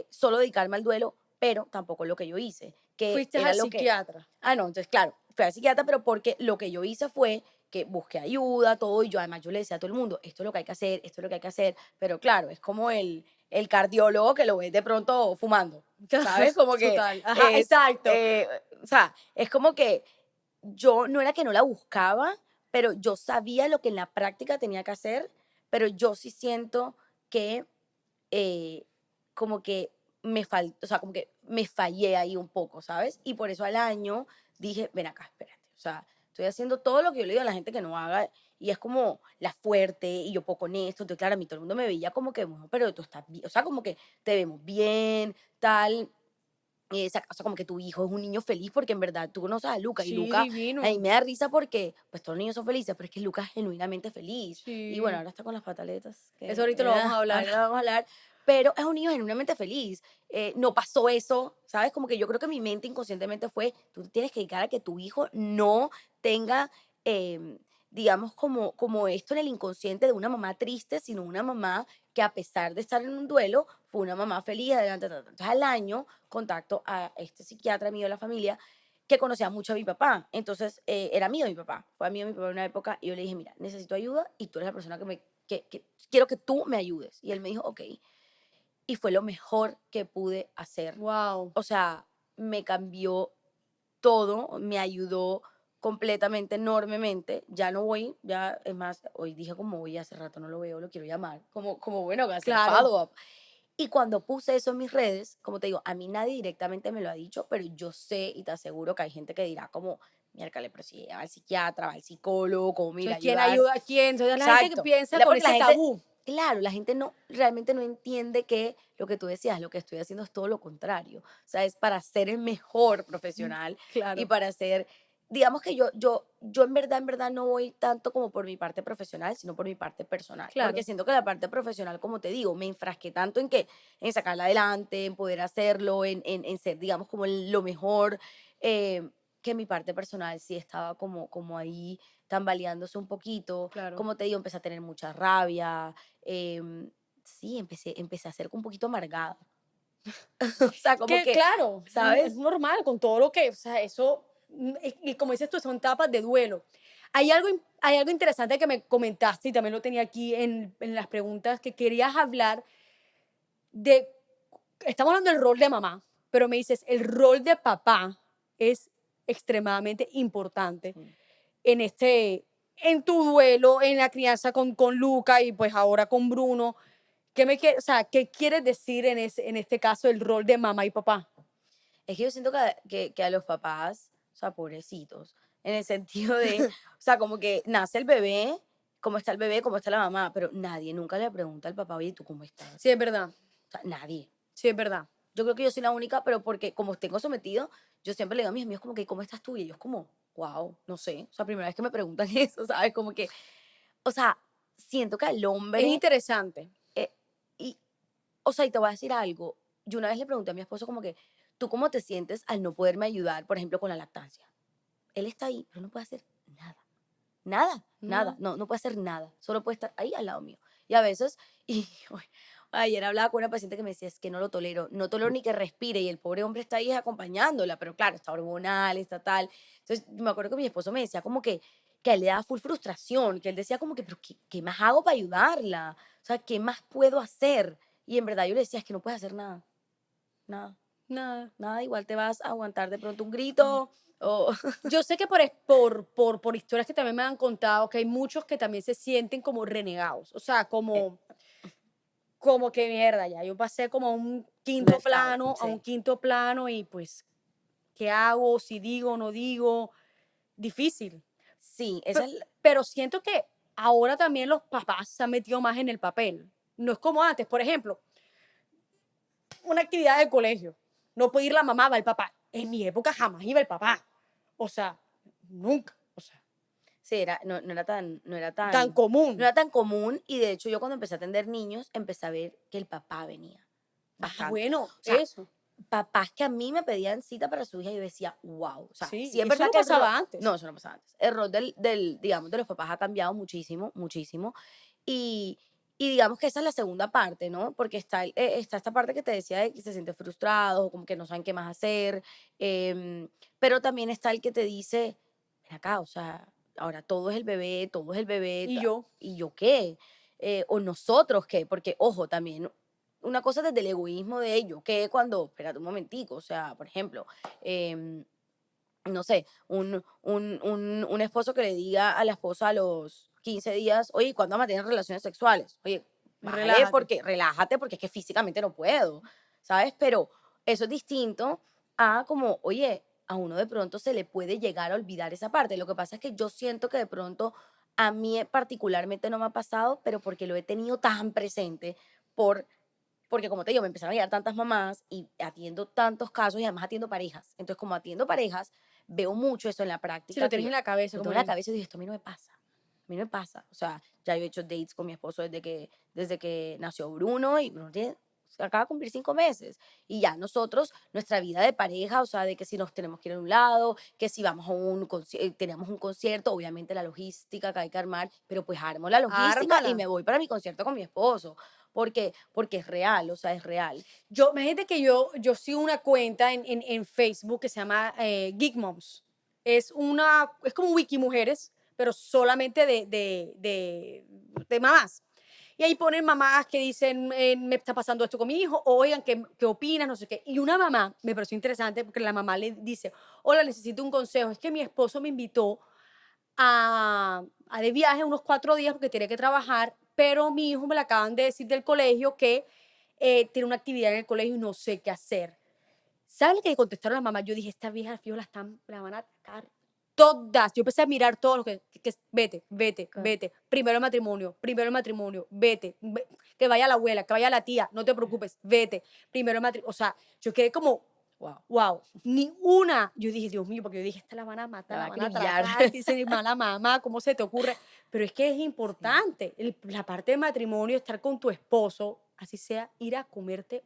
Speaker 2: solo dedicarme al duelo, pero tampoco lo que yo hice, que
Speaker 1: Fuiste
Speaker 2: era
Speaker 1: al
Speaker 2: lo que,
Speaker 1: psiquiatra.
Speaker 2: no, entonces claro, fui a psiquiatra, pero porque lo que yo hice fue que busqué ayuda, todo, y yo además yo le decía a todo el mundo, esto es lo que hay que hacer, esto es lo que hay que hacer, pero claro, es como el cardiólogo que lo ves de pronto fumando, ¿sabes? Como que
Speaker 1: Total. Ajá,
Speaker 2: es,
Speaker 1: exacto.
Speaker 2: o sea, es como que yo no era que no la buscaba, pero yo sabía lo que en la práctica tenía que hacer, pero yo sí siento que eh, como que me faltó, o sea, como que me fallé ahí un poco, ¿sabes? Y por eso al año dije, ven acá, espérate, o sea, estoy haciendo todo lo que yo le digo a la gente que no haga y es como la fuerte y yo puedo con esto, entonces claro, a mí todo el mundo me veía como que, bueno, pero tú estás bien, o sea, como que te vemos bien, tal, o sea, como que tu hijo es un niño feliz porque en verdad tú conoces a Luca y
Speaker 1: Sí,
Speaker 2: Luca a mí
Speaker 1: divino.
Speaker 2: me da risa porque pues todos los niños son felices, pero es que Luca es genuinamente feliz. Y bueno,
Speaker 1: Sí.
Speaker 2: ahora está con las pataletas,
Speaker 1: Eso
Speaker 2: que
Speaker 1: ahorita lo vamos a hablar.
Speaker 2: ahora lo vamos a hablar, pero es un niño genuinamente feliz. No pasó eso, ¿sabes? Como que yo creo que mi mente inconscientemente fue, tú te tienes que dedicar a que tu hijo no tenga, digamos, como esto en el inconsciente de una mamá triste, sino una mamá que a pesar de estar en un duelo, fue una mamá feliz, adelante, ta, ta, ta. Entonces al año contacto a este psiquiatra mío de la familia que conocía mucho a mi papá, entonces era amigo de mi papá, fue amigo de mi papá en una época y yo le dije, mira, necesito ayuda y tú eres la persona que quiero que tú me ayudes. Y él me dijo, ok, y fue lo mejor que pude hacer.
Speaker 1: Wow.
Speaker 2: O sea, me cambió todo, me ayudó completamente, enormemente. Ya no voy, ya es más, hoy dije como voy, hace rato no lo veo, lo quiero llamar, como bueno, voy a hacer
Speaker 1: Claro.
Speaker 2: follow up. Y cuando puse eso en mis redes, como te digo, a mí nadie directamente me lo ha dicho, pero yo sé y te aseguro que hay gente que dirá como, miércoles, pero si va al psiquiatra, va al psicólogo, ¿cómo me irá a
Speaker 1: Entonces, ¿quién
Speaker 2: ayudar?
Speaker 1: ayuda a quién? Entonces, la gente que
Speaker 2: Exacto.
Speaker 1: piensa con
Speaker 2: Porque la
Speaker 1: ese
Speaker 2: gente,
Speaker 1: tabú.
Speaker 2: claro, la gente no, realmente no entiende que lo que tú decías, lo que estoy haciendo es todo lo contrario. O sea, es para ser el mejor profesional y
Speaker 1: Claro,
Speaker 2: para ser, digamos que yo en verdad no voy tanto como por mi parte profesional, sino por mi parte personal. Porque
Speaker 1: claro.
Speaker 2: siento que la parte profesional, como te digo, me enfrasqué tanto en sacarla adelante, en poder hacerlo, en ser, digamos, como lo mejor, eh, que mi parte personal sí estaba como ahí tambaleándose un poquito.
Speaker 1: Claro.
Speaker 2: Como te digo, empecé a tener mucha rabia. Sí, empecé a ser un poquito amargada. O sea, como
Speaker 1: Que
Speaker 2: que,
Speaker 1: claro, es
Speaker 2: ¿sabes?
Speaker 1: normal con todo lo que, o sea, eso, y como dices tú, son etapas de duelo. hay algo interesante que me comentaste y también lo tenía aquí en las preguntas que querías hablar de, estamos hablando del rol de mamá, pero me dices, el rol de papá es extremadamente importante
Speaker 2: Mm.
Speaker 1: en en tu duelo, en la crianza con Luca y pues ahora con Bruno. O sea, ¿qué quieres decir en este caso el rol de mamá y papá?
Speaker 2: Es que yo siento que a los papás, o sea, pobrecitos, en el sentido de, o sea, como que nace el bebé, cómo está el bebé, cómo está la mamá, pero nadie nunca le pregunta al papá, oye, ¿tú cómo estás?
Speaker 1: Sí, es verdad,
Speaker 2: O sea, nadie.
Speaker 1: sí, es verdad.
Speaker 2: Yo creo que yo soy la única, pero porque como tengo sometido, yo siempre le digo a mis amigos como que, ¿cómo estás tú? Y ellos como, wow, no sé. O sea, primera vez que me preguntan eso, ¿sabes? Como que, o sea, siento que al
Speaker 1: Es
Speaker 2: hombre,
Speaker 1: interesante.
Speaker 2: eh, y, o sea, y te voy a decir algo. Yo una vez le pregunté a mi esposo como que, ¿tú cómo te sientes al no poderme ayudar, por ejemplo, con la lactancia? Él está ahí, pero no puede hacer nada. Nada, nada,
Speaker 1: No.
Speaker 2: no puede hacer nada, solo puede estar ahí al lado mío. Y a veces, y uy, ayer hablaba con una paciente que me decía, es que no lo tolero, no tolero ni que respire, y el pobre hombre está ahí acompañándola, pero claro, está hormonal, está tal. Entonces, me acuerdo que mi esposo me decía como que a él le daba full frustración, que él decía como que, pero ¿qué más hago para ayudarla? O sea, ¿qué más puedo hacer? Y en verdad yo le decía, es que no puedes hacer nada, nada,
Speaker 1: Nada.
Speaker 2: nada, igual te vas a aguantar de pronto un grito, o...
Speaker 1: Yo sé que por historias que también me han contado, que hay muchos que también se sienten como renegados, o sea, como que mierda, ya yo pasé como
Speaker 2: Left out,
Speaker 1: a un
Speaker 2: sí.
Speaker 1: quinto plano y pues, ¿qué hago? Si digo, no digo, difícil.
Speaker 2: Sí,
Speaker 1: Pe-
Speaker 2: esa es,
Speaker 1: Pero siento que ahora también los papás se han metido más en el papel. No es como antes, por ejemplo, una actividad del colegio. No puede ir la mamá, va el papá. En mi época jamás iba el papá. O sea, nunca. O sea,
Speaker 2: sí, no era tan,
Speaker 1: tan
Speaker 2: no
Speaker 1: común.
Speaker 2: era tan común y de hecho yo cuando empecé a atender niños empecé a ver que el papá venía
Speaker 1: Ah,
Speaker 2: bastante.
Speaker 1: bueno,
Speaker 2: O sea,
Speaker 1: eso.
Speaker 2: papás que a mí me pedían cita para su hija y yo decía, wow, o sea,
Speaker 1: Sí,
Speaker 2: sí es
Speaker 1: eso
Speaker 2: verdad
Speaker 1: no
Speaker 2: que el rol,
Speaker 1: pasaba antes.
Speaker 2: no, eso no pasaba antes, el rol digamos, de los papás ha cambiado muchísimo, muchísimo y, y digamos que esa es la segunda parte, ¿no? Porque está esta parte que te decía de que se siente frustrado, o como que no saben qué más hacer, pero también está el que te dice, ven acá, o sea, ahora todo es el bebé, todo es el bebé,
Speaker 1: Y yo,
Speaker 2: ¿y yo qué? O nosotros qué, porque ojo, también una cosa desde el egoísmo de ello, que cuando, espérate un momentico, o sea, por ejemplo, em, no sé, un esposo que le diga a la esposa a los 15 días, oye, ¿cuándo vamos a tener relaciones sexuales? Oye,
Speaker 1: relájate.
Speaker 2: relájate porque es que físicamente no puedo, ¿sabes? Pero eso es distinto a como, oye, a uno de pronto se le puede llegar a olvidar esa parte. Lo que pasa es que yo siento que de pronto a mí particularmente no me ha pasado, pero porque lo he tenido tan presente por porque como te digo, me empezaron a llegar tantas mamás y atiendo tantos casos y además atiendo parejas. Entonces, como atiendo parejas, veo mucho eso en la
Speaker 1: Si lo
Speaker 2: práctica que
Speaker 1: tienes en la cabeza,
Speaker 2: lo
Speaker 1: como
Speaker 2: tengo en la
Speaker 1: le...
Speaker 2: cabeza y digo, esto a mí no me pasa. A mí no me pasa. O sea, ya yo he hecho dates con mi esposo desde que nació Bruno y Bruno acaba de cumplir 5 meses. Y ya nosotros, nuestra vida de pareja, o sea, de que si nos tenemos que ir a un lado, que si vamos a tenemos un concierto, obviamente la logística que hay que armar, pero pues armo la logística y
Speaker 1: Ármala.
Speaker 2: me voy para mi concierto con mi esposo. Porque es real, o sea, es real.
Speaker 1: Yo, imagínate que yo sigo una cuenta en Facebook que se llama Geek Moms. Es como Wiki Mujeres, pero solamente de mamás. Y ahí ponen mamás que dicen, me está pasando esto con mi hijo, o oigan, ¿qué opinas? No sé qué. Y una mamá, me pareció interesante porque la mamá le dice, hola, necesito un consejo. Es que mi esposo me invitó a de viaje unos 4 días porque tiene que trabajar, pero mi hijo me le acaban de decir del colegio que tiene una actividad en el colegio y no sé qué hacer. ¿Saben lo que contestaron las mamás? Yo dije, esta vieja fijo la van a atacar todas. Yo empecé a mirar todo lo vete, vete,
Speaker 2: Ca-
Speaker 1: vete. Primero el matrimonio, vete. Que vaya la abuela, que vaya la tía, no te preocupes, vete. Primero el matrimonio. O sea, yo quedé como,
Speaker 2: Wow,
Speaker 1: wow, ni una. Yo dije, Dios mío, porque yo dije, esta la van a
Speaker 2: la
Speaker 1: matar,
Speaker 2: va
Speaker 1: la
Speaker 2: a
Speaker 1: van a
Speaker 2: acribillar.
Speaker 1: tratar, que dice mala mamá, ¿cómo se te ocurre? Pero es que es
Speaker 2: Sí.
Speaker 1: importante, la parte de matrimonio, estar con tu esposo, así sea, ir a comerte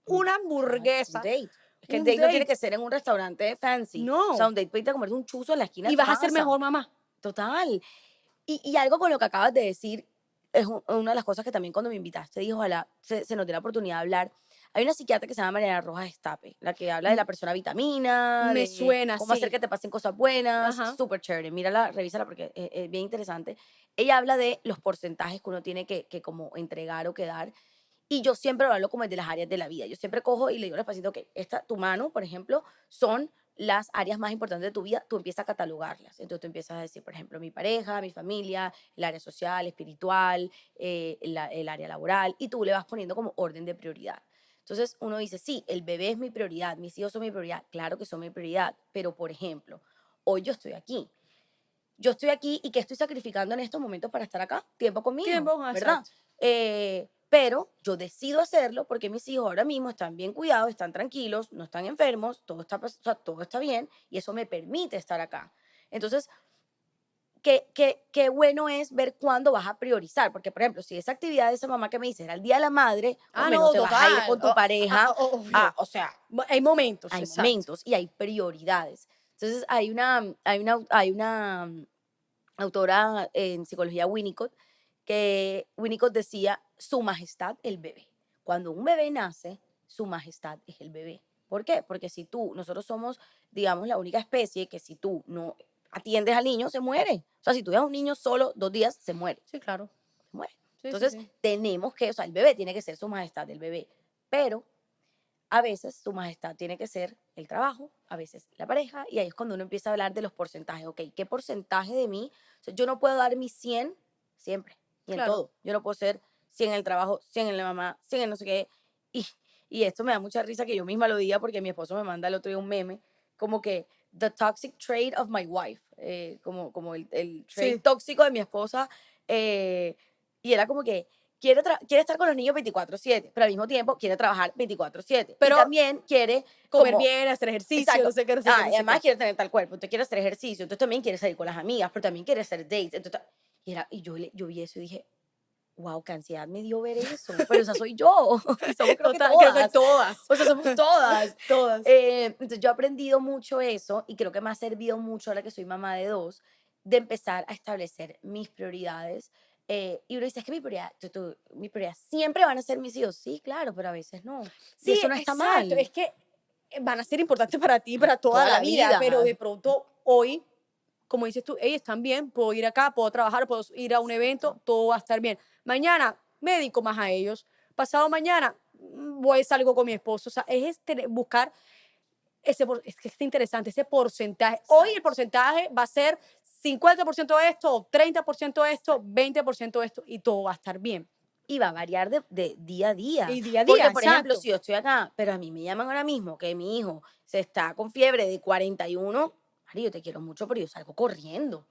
Speaker 1: una
Speaker 2: Exacto, un
Speaker 1: hamburguesa,
Speaker 2: date. Es que el
Speaker 1: un
Speaker 2: date no tiene
Speaker 1: date.
Speaker 2: que ser en un restaurante fancy. O sea,
Speaker 1: No.
Speaker 2: un date puede irte a comerse un chuzo en la esquina
Speaker 1: Y
Speaker 2: de tu
Speaker 1: vas a ser
Speaker 2: casa.
Speaker 1: mejor mamá.
Speaker 2: Total. Y algo con lo que acabas de decir, es una de las cosas que también cuando me invitaste, dijo, ojalá se nos dé la oportunidad de hablar. Hay una psiquiatra que se llama Mariana Rojas Estape, la que habla de la persona vitamina,
Speaker 1: Me
Speaker 2: de
Speaker 1: suena,
Speaker 2: cómo hacer
Speaker 1: sí.
Speaker 2: que te pasen cosas buenas,
Speaker 1: Ajá.
Speaker 2: súper chévere. Mírala, revísala porque es bien interesante. Ella habla de los porcentajes que uno tiene que como entregar o que dar. Y yo siempre lo hablo como de las áreas de la vida. Yo siempre cojo y le digo a los pacientes, ok, tu mano, por ejemplo, son las áreas más importantes de tu vida, tú empiezas a catalogarlas. Entonces tú empiezas a decir, por ejemplo, mi pareja, mi familia, el área social, espiritual, el área laboral, y tú le vas poniendo como orden de prioridad. Entonces uno dice, sí, el bebé es mi prioridad, mis hijos son mi prioridad, claro que son mi prioridad, pero por ejemplo, hoy yo estoy aquí y ¿qué estoy sacrificando en estos momentos para estar acá? Tiempo con mi hijo,
Speaker 1: Tiempo,
Speaker 2: ¿verdad?
Speaker 1: exacto.
Speaker 2: Pero yo decido hacerlo porque mis hijos ahora mismo están bien cuidados, están tranquilos, no están enfermos, o sea, todo está bien y eso me permite estar acá. Entonces, qué bueno es ver cuándo vas a priorizar, porque por ejemplo, si esa actividad de esa mamá que me dice era el Día de la Madre,
Speaker 1: Ah,
Speaker 2: hombre, no
Speaker 1: no,
Speaker 2: te vas a ir
Speaker 1: total.
Speaker 2: con tu pareja,
Speaker 1: Obvio.
Speaker 2: o sea,
Speaker 1: Hay momentos,
Speaker 2: hay
Speaker 1: exacto.
Speaker 2: momentos y hay prioridades. Entonces, hay una autora en psicología Winnicott, que Winnicott decía, su majestad el bebé. Cuando un bebé nace, su majestad es el bebé. ¿Por qué? Porque si nosotros somos, digamos, la única especie que si tú no atiendes al niño, se muere. O sea, si tú dejas a un niño solo 2 días,
Speaker 1: Sí, claro.
Speaker 2: se muere.
Speaker 1: Sí, sí,
Speaker 2: Entonces,
Speaker 1: sí.
Speaker 2: o sea, el bebé tiene que ser su majestad el bebé. Pero a veces su majestad tiene que ser el trabajo, a veces la pareja, y ahí es cuando uno empieza a hablar de los porcentajes. Ok, ¿qué porcentaje de mí? O sea, yo no puedo dar mi 100 siempre y en
Speaker 1: Claro.
Speaker 2: todo. Yo no puedo ser 100 en el trabajo, 100 en la mamá, 100 en no sé qué. Y, y esto me da mucha risa que yo misma lo diga porque mi esposo me manda el otro día un meme, como que the toxic trait of my wife, como el trait
Speaker 1: Sí.
Speaker 2: tóxico de mi esposa. Y era como que quiere estar con los niños 24/7, pero al mismo tiempo quiere trabajar 24/7. Y
Speaker 1: Pero
Speaker 2: también quiere
Speaker 1: comer
Speaker 2: como,
Speaker 1: bien, hacer ejercicio, no
Speaker 2: exacto,
Speaker 1: sé qué, no sé qué, no
Speaker 2: y
Speaker 1: sé
Speaker 2: además
Speaker 1: qué.
Speaker 2: quiere tener tal cuerpo, entonces quiere hacer ejercicio, entonces también quiere salir con las amigas, pero también quiere hacer dates. Entonces, y yo vi eso y dije, wow, qué ansiedad me dio ver eso, pero esa soy yo, y somos creo que
Speaker 1: Total, creo que
Speaker 2: todas,
Speaker 1: todas.
Speaker 2: o sea, somos todas.
Speaker 1: Todas.
Speaker 2: Entonces yo he aprendido mucho eso y creo que me ha servido mucho ahora que soy mamá de dos, de empezar a establecer mis prioridades. Y uno dice, es que mi prioridad siempre van a ser mis hijos. Sí, claro, pero a veces no. Y
Speaker 1: Sí,
Speaker 2: eso no está
Speaker 1: exacto.
Speaker 2: mal.
Speaker 1: Es que van a ser importantes para ti, para toda
Speaker 2: Toda
Speaker 1: la
Speaker 2: la
Speaker 1: vida, pero
Speaker 2: vida.
Speaker 1: de pronto hoy, como dices tú, ellos están bien, puedo ir acá, puedo trabajar, puedo ir a un evento,
Speaker 2: Exacto.
Speaker 1: todo va a estar bien. Mañana me dedico más a ellos. Pasado mañana voy salgo con mi esposo. O sea, es buscar es que está interesante, ese porcentaje. Hoy el
Speaker 2: Exacto.
Speaker 1: porcentaje va a ser 50% de esto, 30% de esto,
Speaker 2: Exacto.
Speaker 1: 20% de esto y todo va a estar bien.
Speaker 2: Y va a variar de día a día.
Speaker 1: Y día a día,
Speaker 2: Porque, por ejemplo,
Speaker 1: exacto.
Speaker 2: si yo estoy acá, pero a mí me llaman ahora mismo que mi hijo se está con fiebre de 41, Mari, yo te quiero mucho, pero yo salgo corriendo.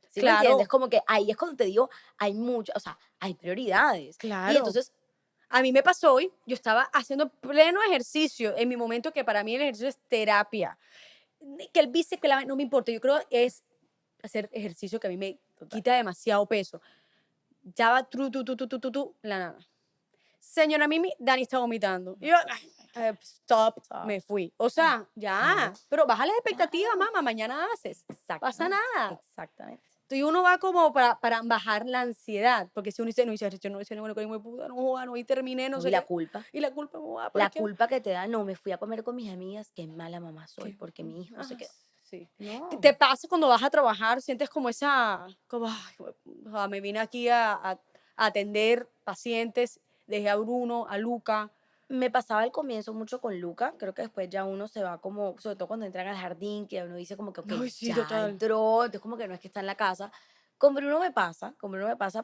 Speaker 2: ¿Sí me entiendes?
Speaker 1: Claro,
Speaker 2: Como que ahí es cuando te digo, hay mucho, o sea, hay prioridades. Y
Speaker 1: claro.
Speaker 2: entonces,
Speaker 1: A mí me pasó hoy, yo estaba haciendo pleno ejercicio en mi momento que para mí el ejercicio es terapia. Que el bíceps, que no me importa, yo creo es hacer ejercicio que a mí me
Speaker 2: total,
Speaker 1: quita demasiado peso. Ya va, la nada. Señora Mimi, Dani está vomitando. Y
Speaker 2: no
Speaker 1: yo,
Speaker 2: puede ser,
Speaker 1: stop,
Speaker 2: stop.
Speaker 1: me fui. O
Speaker 2: Ah,
Speaker 1: sea, ya,
Speaker 2: claro,
Speaker 1: pero baja las expectativas,
Speaker 2: claro.
Speaker 1: mamá, mañana haces. Pasa
Speaker 2: Exactamente,
Speaker 1: nada.
Speaker 2: exactamente.
Speaker 1: Y uno va como para bajar la ansiedad, porque si uno dice, no hice ejercicio, no hice bueno, que de puta, no joda, no, y terminé, no
Speaker 2: No, y
Speaker 1: sé
Speaker 2: la
Speaker 1: qué.
Speaker 2: culpa.
Speaker 1: Y la culpa, joda, pero
Speaker 2: La
Speaker 1: es que,
Speaker 2: culpa que te da, no, me fui a comer con mis amigas, qué mala mamá soy,
Speaker 1: ¿qué?
Speaker 2: porque mi hijo se
Speaker 1: Ah,
Speaker 2: quedó.
Speaker 1: sí. ¿Qué
Speaker 2: No.
Speaker 1: te pasa cuando vas a trabajar? Sientes como esa, como, ay, me vine aquí a atender pacientes, dejé a Bruno, a Luca.
Speaker 2: Me pasaba al comienzo mucho con Luca, creo que después ya uno se va como, sobre todo cuando entran al jardín, que uno dice como que, ok,
Speaker 1: Ay, sí,
Speaker 2: ya
Speaker 1: total.
Speaker 2: entró, entonces como que no es que está en la casa. Con Bruno me pasa,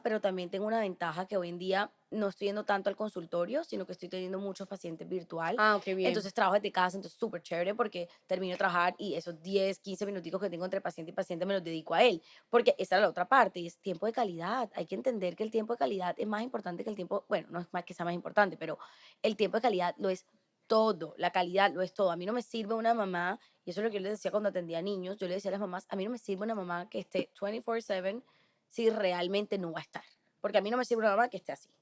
Speaker 2: pero también tengo una ventaja que hoy en día no estoy yendo tanto al consultorio, sino que estoy teniendo muchos pacientes virtual.
Speaker 1: Ah, qué bien.
Speaker 2: Entonces trabajo desde casa, entonces súper chévere porque termino de trabajar y esos 10 15 minuticos que tengo entre paciente y paciente me los dedico a él, porque esa es la otra parte, y es tiempo de calidad. Hay que entender que el tiempo de calidad es más importante que el tiempo, bueno, no es más que sea más importante, pero el tiempo de calidad lo es todo, la calidad lo es todo. A mí no me sirve una mamá, y eso es lo que yo les decía cuando atendía niños, yo le decía a las mamás, a mí no me sirve una mamá que esté 24/7 si realmente no va a estar. Porque a mí no me sirve una mamá que esté así. A mí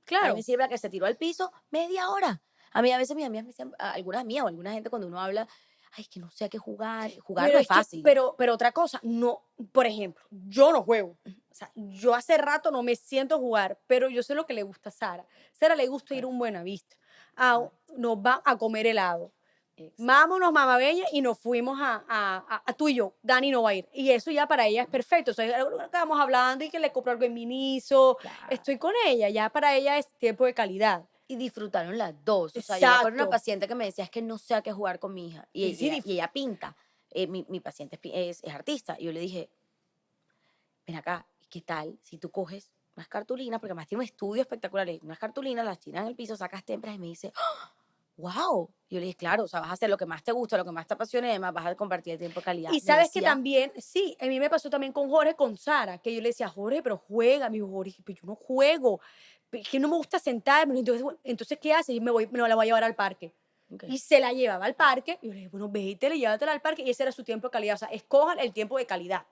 Speaker 2: me
Speaker 1: Claro.
Speaker 2: sirve la que se tiró al piso media hora. A mí a veces mis amigas me dicen, algunas mías o alguna gente cuando uno habla, ay, que no sé a qué jugar. Jugar
Speaker 1: Pero
Speaker 2: no es
Speaker 1: es que,
Speaker 2: fácil.
Speaker 1: pero otra cosa, no, por ejemplo, yo no juego. O sea, yo hace rato no me siento a jugar, pero yo sé lo que le gusta a Sara. Sara le gusta ir a
Speaker 2: Ok.
Speaker 1: un Buenavista. nos va a comer helado.
Speaker 2: Exacto.
Speaker 1: Vámonos, mamá bella, y nos fuimos a tú y yo. Dani no va a ir. Y eso ya para ella es perfecto. O sea, estábamos hablando y que le compro algo en Miniso.
Speaker 2: Claro.
Speaker 1: Estoy con ella. Ya para ella es tiempo de calidad.
Speaker 2: Y disfrutaron las dos. O sea, yo me acuerdo de una
Speaker 1: Exacto.
Speaker 2: paciente que me decía, es que no sé a qué jugar con mi hija. Y,
Speaker 1: Y sí,
Speaker 2: y ella pinta. Mi paciente es artista. Y yo le dije, ven acá, ¿qué tal si tú coges unas cartulinas? Porque además tiene un estudio espectacular. Unas cartulinas, las tiras en el piso, sacas témperas y me dice, wow. Y yo le dije, claro, o sea, vas a hacer lo que más te gusta, lo que más te apasiona y además vas a compartir el tiempo de calidad.
Speaker 1: y
Speaker 2: Me
Speaker 1: sabes que
Speaker 2: decía,
Speaker 1: también, sí, a mí me pasó también con Jorge, con Sara, que yo le decía, Jorge, pero juega. Me dijo, Jorge, pero yo no juego. Es que no me gusta sentarme. Entonces, bueno, entonces ¿qué hace? Yo me la voy a llevar al parque.
Speaker 2: ok.
Speaker 1: Y se la llevaba al parque. Y yo le dije, bueno, vete, llévatela al parque. Y ese era su tiempo de calidad. O sea, escojan el tiempo de calidad.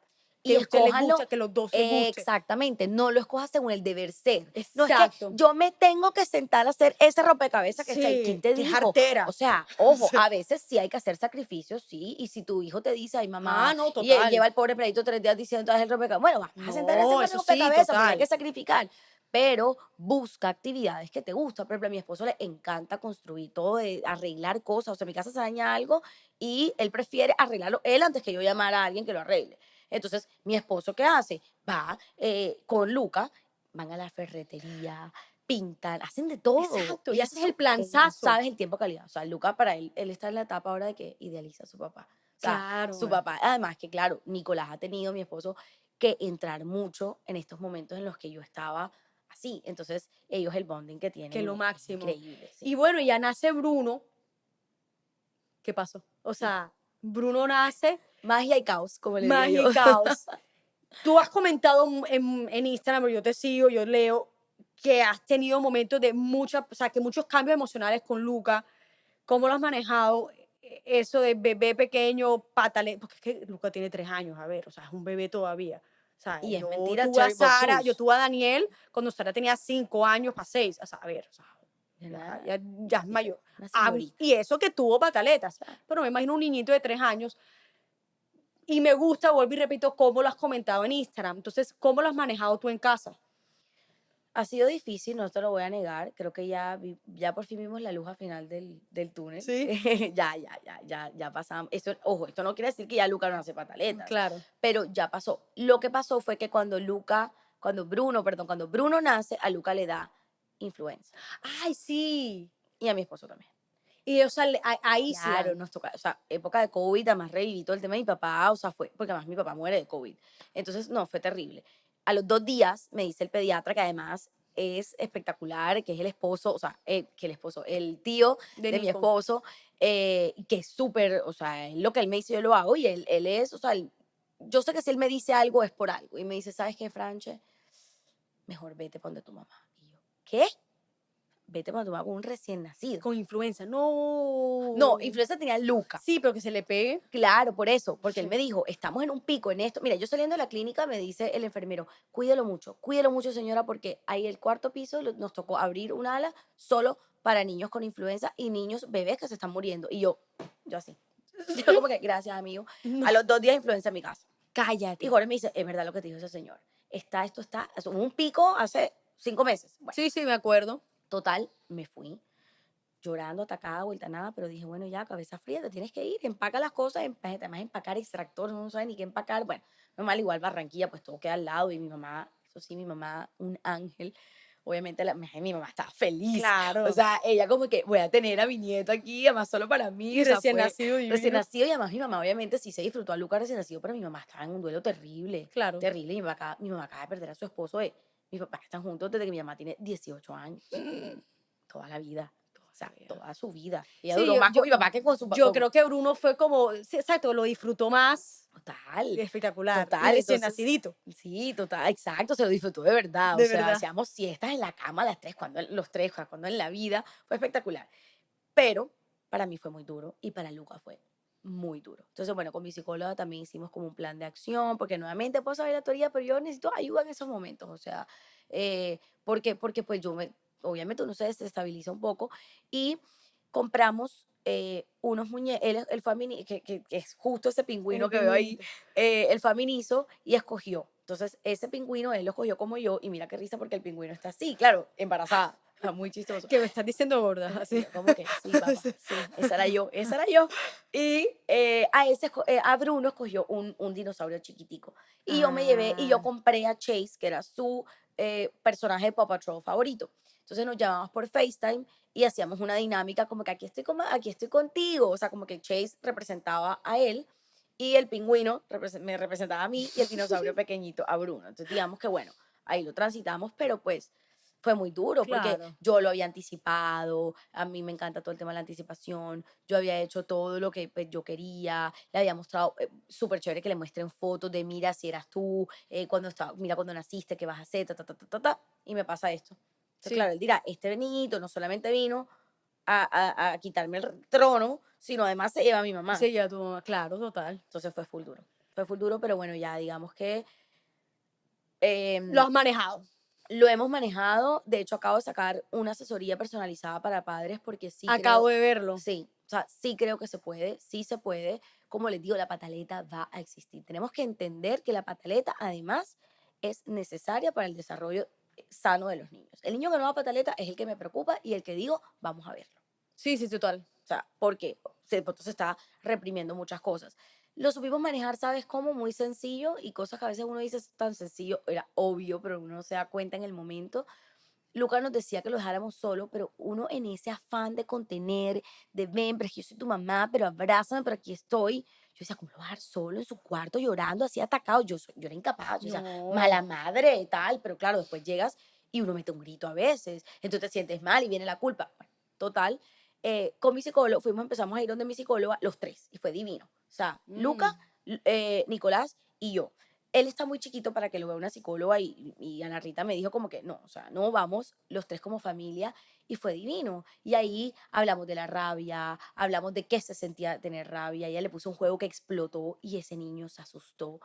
Speaker 2: Y
Speaker 1: Que a usted les
Speaker 2: escójanlo
Speaker 1: gusta, que los dos les guste.
Speaker 2: exactamente, no lo escojas según el deber ser. No es que
Speaker 1: Exacto.
Speaker 2: yo me tengo que sentar a hacer ese rompecabezas que está ahí. ¿Quién
Speaker 1: Sí,
Speaker 2: te
Speaker 1: qué
Speaker 2: dijo?
Speaker 1: jartera.
Speaker 2: O sea, ojo, a veces sí hay que hacer sacrificios, sí. Y si tu hijo te dice, ay, mamá,
Speaker 1: No,
Speaker 2: y él
Speaker 1: total.
Speaker 2: lleva el pobre pedito 3 días diciendo, haz el rompecabezas. Bueno, vamos a sentar a hacer
Speaker 1: No,
Speaker 2: el
Speaker 1: eso sí,
Speaker 2: rompecabezas porque hay
Speaker 1: total.
Speaker 2: que sacrificar. Pero busca actividades que te gustan. Por ejemplo, a mi esposo le encanta construir todo, arreglar cosas. O sea, en mi casa se daña algo y él prefiere arreglarlo él antes que yo llamar a alguien que lo arregle. Entonces, mi esposo, ¿qué hace? Va con Luca, van a la ferretería, pintan, hacen de todo.
Speaker 1: Exacto.
Speaker 2: Y
Speaker 1: Y
Speaker 2: ese
Speaker 1: haces
Speaker 2: es
Speaker 1: el
Speaker 2: no
Speaker 1: planzazo.
Speaker 2: sabes el tiempo de calidad. O sea, Luca para él está en la etapa ahora de que idealiza a su papá. O sea,
Speaker 1: Claro,
Speaker 2: su papá, además que claro, Nicolás ha tenido, mi esposo, que entrar mucho en estos momentos en los que yo estaba así. Entonces, ellos el bonding que
Speaker 1: que
Speaker 2: tienen
Speaker 1: lo
Speaker 2: es
Speaker 1: máximo.
Speaker 2: increíble, sí.
Speaker 1: Y bueno, ya nace Bruno. ¿Qué pasó? O
Speaker 2: Y
Speaker 1: sea, Bruno nace,
Speaker 2: magia y caos, como le digo
Speaker 1: magia
Speaker 2: yo.
Speaker 1: y caos. Tú has comentado en Instagram, yo te sigo, yo leo, que has tenido momentos de mucha, o sea, que muchos cambios emocionales con Luca. ¿Cómo lo has manejado? Eso de bebé pequeño, patale, porque es que Luca tiene 3 años, a ver, o sea, es un bebé todavía. O sea,
Speaker 2: Y es
Speaker 1: yo
Speaker 2: mentira,
Speaker 1: tuve a
Speaker 2: Terrible
Speaker 1: Sara, yo
Speaker 2: Twos.
Speaker 1: tuve a Daniel cuando Sara tenía 5 años para 6. O sea, a ver, o sea,
Speaker 2: Una,
Speaker 1: ya es mayor.
Speaker 2: una señorita.
Speaker 1: Y eso que tuvo pataletas.
Speaker 2: Sea,
Speaker 1: Pero me imagino un niñito de 3 años. Y me gusta, vuelvo y repito, cómo lo has comentado en Instagram. Entonces, ¿cómo lo has manejado tú en casa?
Speaker 2: ha sido difícil, no te lo voy a negar. Creo que ya, ya por fin vimos la luz al final del túnel.
Speaker 1: Sí,
Speaker 2: Ya pasamos. Esto, ojo, esto no quiere decir que ya Luca no hace pataletas,
Speaker 1: claro.
Speaker 2: pero ya pasó. Lo que pasó fue que cuando Bruno nace, a Luca le da influenza.
Speaker 1: Ay, sí.
Speaker 2: Y a mi esposo también.
Speaker 1: Y o sea,
Speaker 2: Claro,
Speaker 1: aíslan.
Speaker 2: nos toca, o sea, época de COVID, además reviví todo el tema de mi papá, o sea, fue, porque además mi papá muere de COVID. Entonces, no, fue terrible. A los 2 días me dice el pediatra, que además es espectacular, que es el esposo, o sea, que el esposo, el tío
Speaker 1: De
Speaker 2: de mi
Speaker 1: Nico.
Speaker 2: esposo, que es súper, o sea, lo que él me dice yo lo hago y él es, o sea, yo sé que si él me dice algo es por algo. Y me dice, ¿sabes qué, Franche? Mejor vete para donde tu mamá. Y yo, ¿qué? Vete para donde tu mamá con un recién nacido.
Speaker 1: Con influenza. No.
Speaker 2: No, influenza tenía Luca.
Speaker 1: Sí, pero que se le pegue.
Speaker 2: Claro, por eso, porque él
Speaker 1: Sí.
Speaker 2: me dijo, estamos en un pico en esto. Mira, yo saliendo de la clínica me dice el enfermero, cuídelo mucho señora, porque ahí el cuarto piso nos tocó abrir un ala solo para niños con influenza y niños bebés que se están muriendo. Y yo así, yo como que, gracias amigo,
Speaker 1: No.
Speaker 2: a los 2 días influenza en mi casa. Y
Speaker 1: Cállate.
Speaker 2: Jorge me dice, es verdad lo que te dijo ese señor, hubo un pico hace 5 meses. Bueno,
Speaker 1: Sí, sí, me acuerdo.
Speaker 2: total, me fui llorando, atacada, vuelta a nada, pero dije, bueno, ya, cabeza fría, te tienes que ir, empaca las cosas, además empacar extractores, uno no sabe ni qué empacar. Bueno, normal, igual Barranquilla, pues todo queda al lado y mi mamá, eso sí, mi mamá, un ángel. Obviamente mi mamá estaba feliz, o
Speaker 1: Claro.
Speaker 2: sea, ella como que voy a tener a mi nieto aquí, además solo para mí,
Speaker 1: Y
Speaker 2: o sea,
Speaker 1: recién
Speaker 2: fue
Speaker 1: nacido
Speaker 2: recién
Speaker 1: divino.
Speaker 2: nacido y además mi mamá obviamente sí se disfrutó a Lucas recién nacido, pero mi mamá estaba en un duelo terrible,
Speaker 1: Claro.
Speaker 2: terrible, mi mamá acaba de perder a su esposo, mis papás están juntos desde que mi mamá tiene 18 años, toda la vida. O sea, toda su vida. Ella
Speaker 1: Sí,
Speaker 2: duró más con mi papá que con su
Speaker 1: yo
Speaker 2: papá.
Speaker 1: creo que Bruno fue como, sí, exacto, lo disfrutó más.
Speaker 2: Total,
Speaker 1: Espectacular. Y
Speaker 2: total.
Speaker 1: recién
Speaker 2: Entonces,
Speaker 1: nacidito.
Speaker 2: sí, total, exacto, se lo disfrutó de verdad. O
Speaker 1: De
Speaker 2: sea,
Speaker 1: verdad.
Speaker 2: hacíamos siestas en la cama a las 3, los tres, cuando en la vida. Fue espectacular. Pero para mí fue muy duro y para Luca fue muy duro. Entonces, bueno, con mi psicóloga también hicimos como un plan de acción, porque nuevamente puedo saber la teoría, pero yo necesito ayuda en esos momentos. O sea, porque pues obviamente uno se desestabiliza un poco y compramos unos muñecos, él fue a que es justo ese pingüino
Speaker 1: El
Speaker 2: que veo ahí,
Speaker 1: pingüinito.
Speaker 2: él fue a Miniso y escogió. Entonces, ese pingüino él lo escogió como yo y mira qué risa porque el pingüino está así, claro, embarazada. Era muy chistoso.
Speaker 1: Que me estás diciendo gorda,
Speaker 2: Y
Speaker 1: así.
Speaker 2: yo como que, sí, papá, sí, esa era yo, esa era yo. Y a Bruno escogió un dinosaurio chiquitico. Y yo me llevé, y yo
Speaker 1: Ah,
Speaker 2: compré a Chase, que era su personaje de Paw Patrol favorito. Entonces nos llamábamos por FaceTime y hacíamos una dinámica como que aquí estoy contigo. O sea, como que Chase representaba a él y el pingüino me representaba a mí y el dinosaurio pequeñito a Bruno. Entonces digamos que bueno, ahí lo transitamos, pero pues fue muy duro porque
Speaker 1: claro.
Speaker 2: yo lo había anticipado, a mí me encanta todo el tema de la anticipación, yo había hecho todo lo que pues, yo quería, le había mostrado, súper chévere que le muestren fotos de mira si eras tú, mira cuando naciste, qué vas a hacer, ta, ta, ta, ta, ta, ta, y me pasa esto. Entonces,
Speaker 1: Sí,
Speaker 2: claro, él dirá, este niñito no solamente vino a quitarme el trono, sino además se lleva a mi mamá.
Speaker 1: sí, ya tu mamá, claro, total.
Speaker 2: Entonces fue full duro, pero bueno, ya digamos que
Speaker 1: Lo
Speaker 2: em,
Speaker 1: has manejado.
Speaker 2: lo hemos manejado. De hecho, acabo de sacar una asesoría personalizada para padres porque
Speaker 1: Acabo de verlo.
Speaker 2: sí, o sea, sí creo que se puede, sí se puede. Como les digo, la pataleta va a existir. Tenemos que entender que la pataleta, además, es necesaria para el desarrollo sano de los niños. El niño que no da pataleta es el que me preocupa y el que digo, vamos a verlo.
Speaker 1: Sí, sí, total.
Speaker 2: O sea, porque se está reprimiendo muchas cosas. Lo supimos manejar, ¿sabes cómo? Muy sencillo y cosas que a veces uno dice es tan sencillo, era obvio, pero uno no se da cuenta en el momento. Lucas nos decía que lo dejáramos solo, pero uno en ese afán de contener, de ven, pero es que yo soy tu mamá, pero abrázame, pero aquí estoy. Yo decía, ¿cómo lo va a dejar solo en su cuarto llorando, así atacado? Yo era incapaz, yo decía,
Speaker 1: No.
Speaker 2: mala madre, tal, pero claro, después llegas y uno mete un grito a veces, entonces te sientes mal y viene la culpa. Bueno, total, con mi psicólogo, empezamos a ir donde mi psicóloga, los tres, y fue divino. O sea, Luca,
Speaker 1: Mm.
Speaker 2: Nicolás y yo. Él está muy chiquito para que lo vea una psicóloga y Ana Rita me dijo como que no, o sea, no vamos los tres como familia y fue divino. Y ahí hablamos de la rabia, hablamos de qué se sentía tener rabia. Ella le puso un juego que explotó y ese niño se asustó.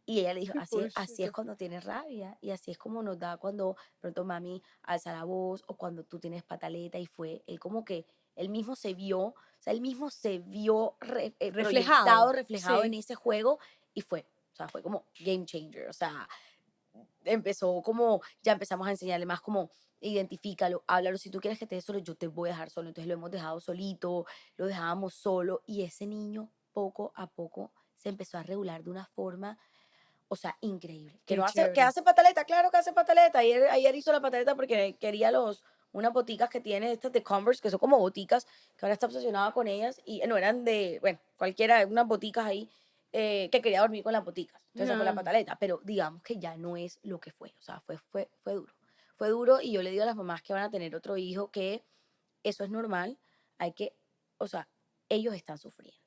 Speaker 2: Y ella le dijo, así es
Speaker 1: Pobrecito.
Speaker 2: cuando tienes rabia y así es como nos da cuando pronto mami alza la voz o cuando tú tienes pataleta y fue, él como que él mismo se vio, o sea, él mismo se vio proyectado,
Speaker 1: Reflejado.
Speaker 2: reflejado en
Speaker 1: Sí.
Speaker 2: ese juego y fue, o sea, fue como game changer, o sea, empezó como, ya empezamos a enseñarle más como, identifícalo, háblalo, si tú quieres que te dé solo, yo te voy a dejar solo, entonces lo hemos dejado solito, lo dejábamos solo y ese niño poco a poco se empezó a regular de una forma, o sea, increíble.
Speaker 1: Qué
Speaker 2: Que
Speaker 1: chévere.
Speaker 2: hace pataleta, claro que hace pataleta. Ayer hizo la pataleta porque quería unas boticas que tiene, estas de Converse, que son como boticas, que ahora está obsesionada con ellas, y no eran de, bueno, cualquiera, unas boticas ahí, que quería dormir con las boticas. Entonces esa fue la
Speaker 1: No.
Speaker 2: pataleta, pero digamos que ya no es lo que fue, o sea, fue duro. Fue duro y yo le digo a las mamás que van a tener otro hijo que eso es normal, hay que, o sea, ellos están sufriendo,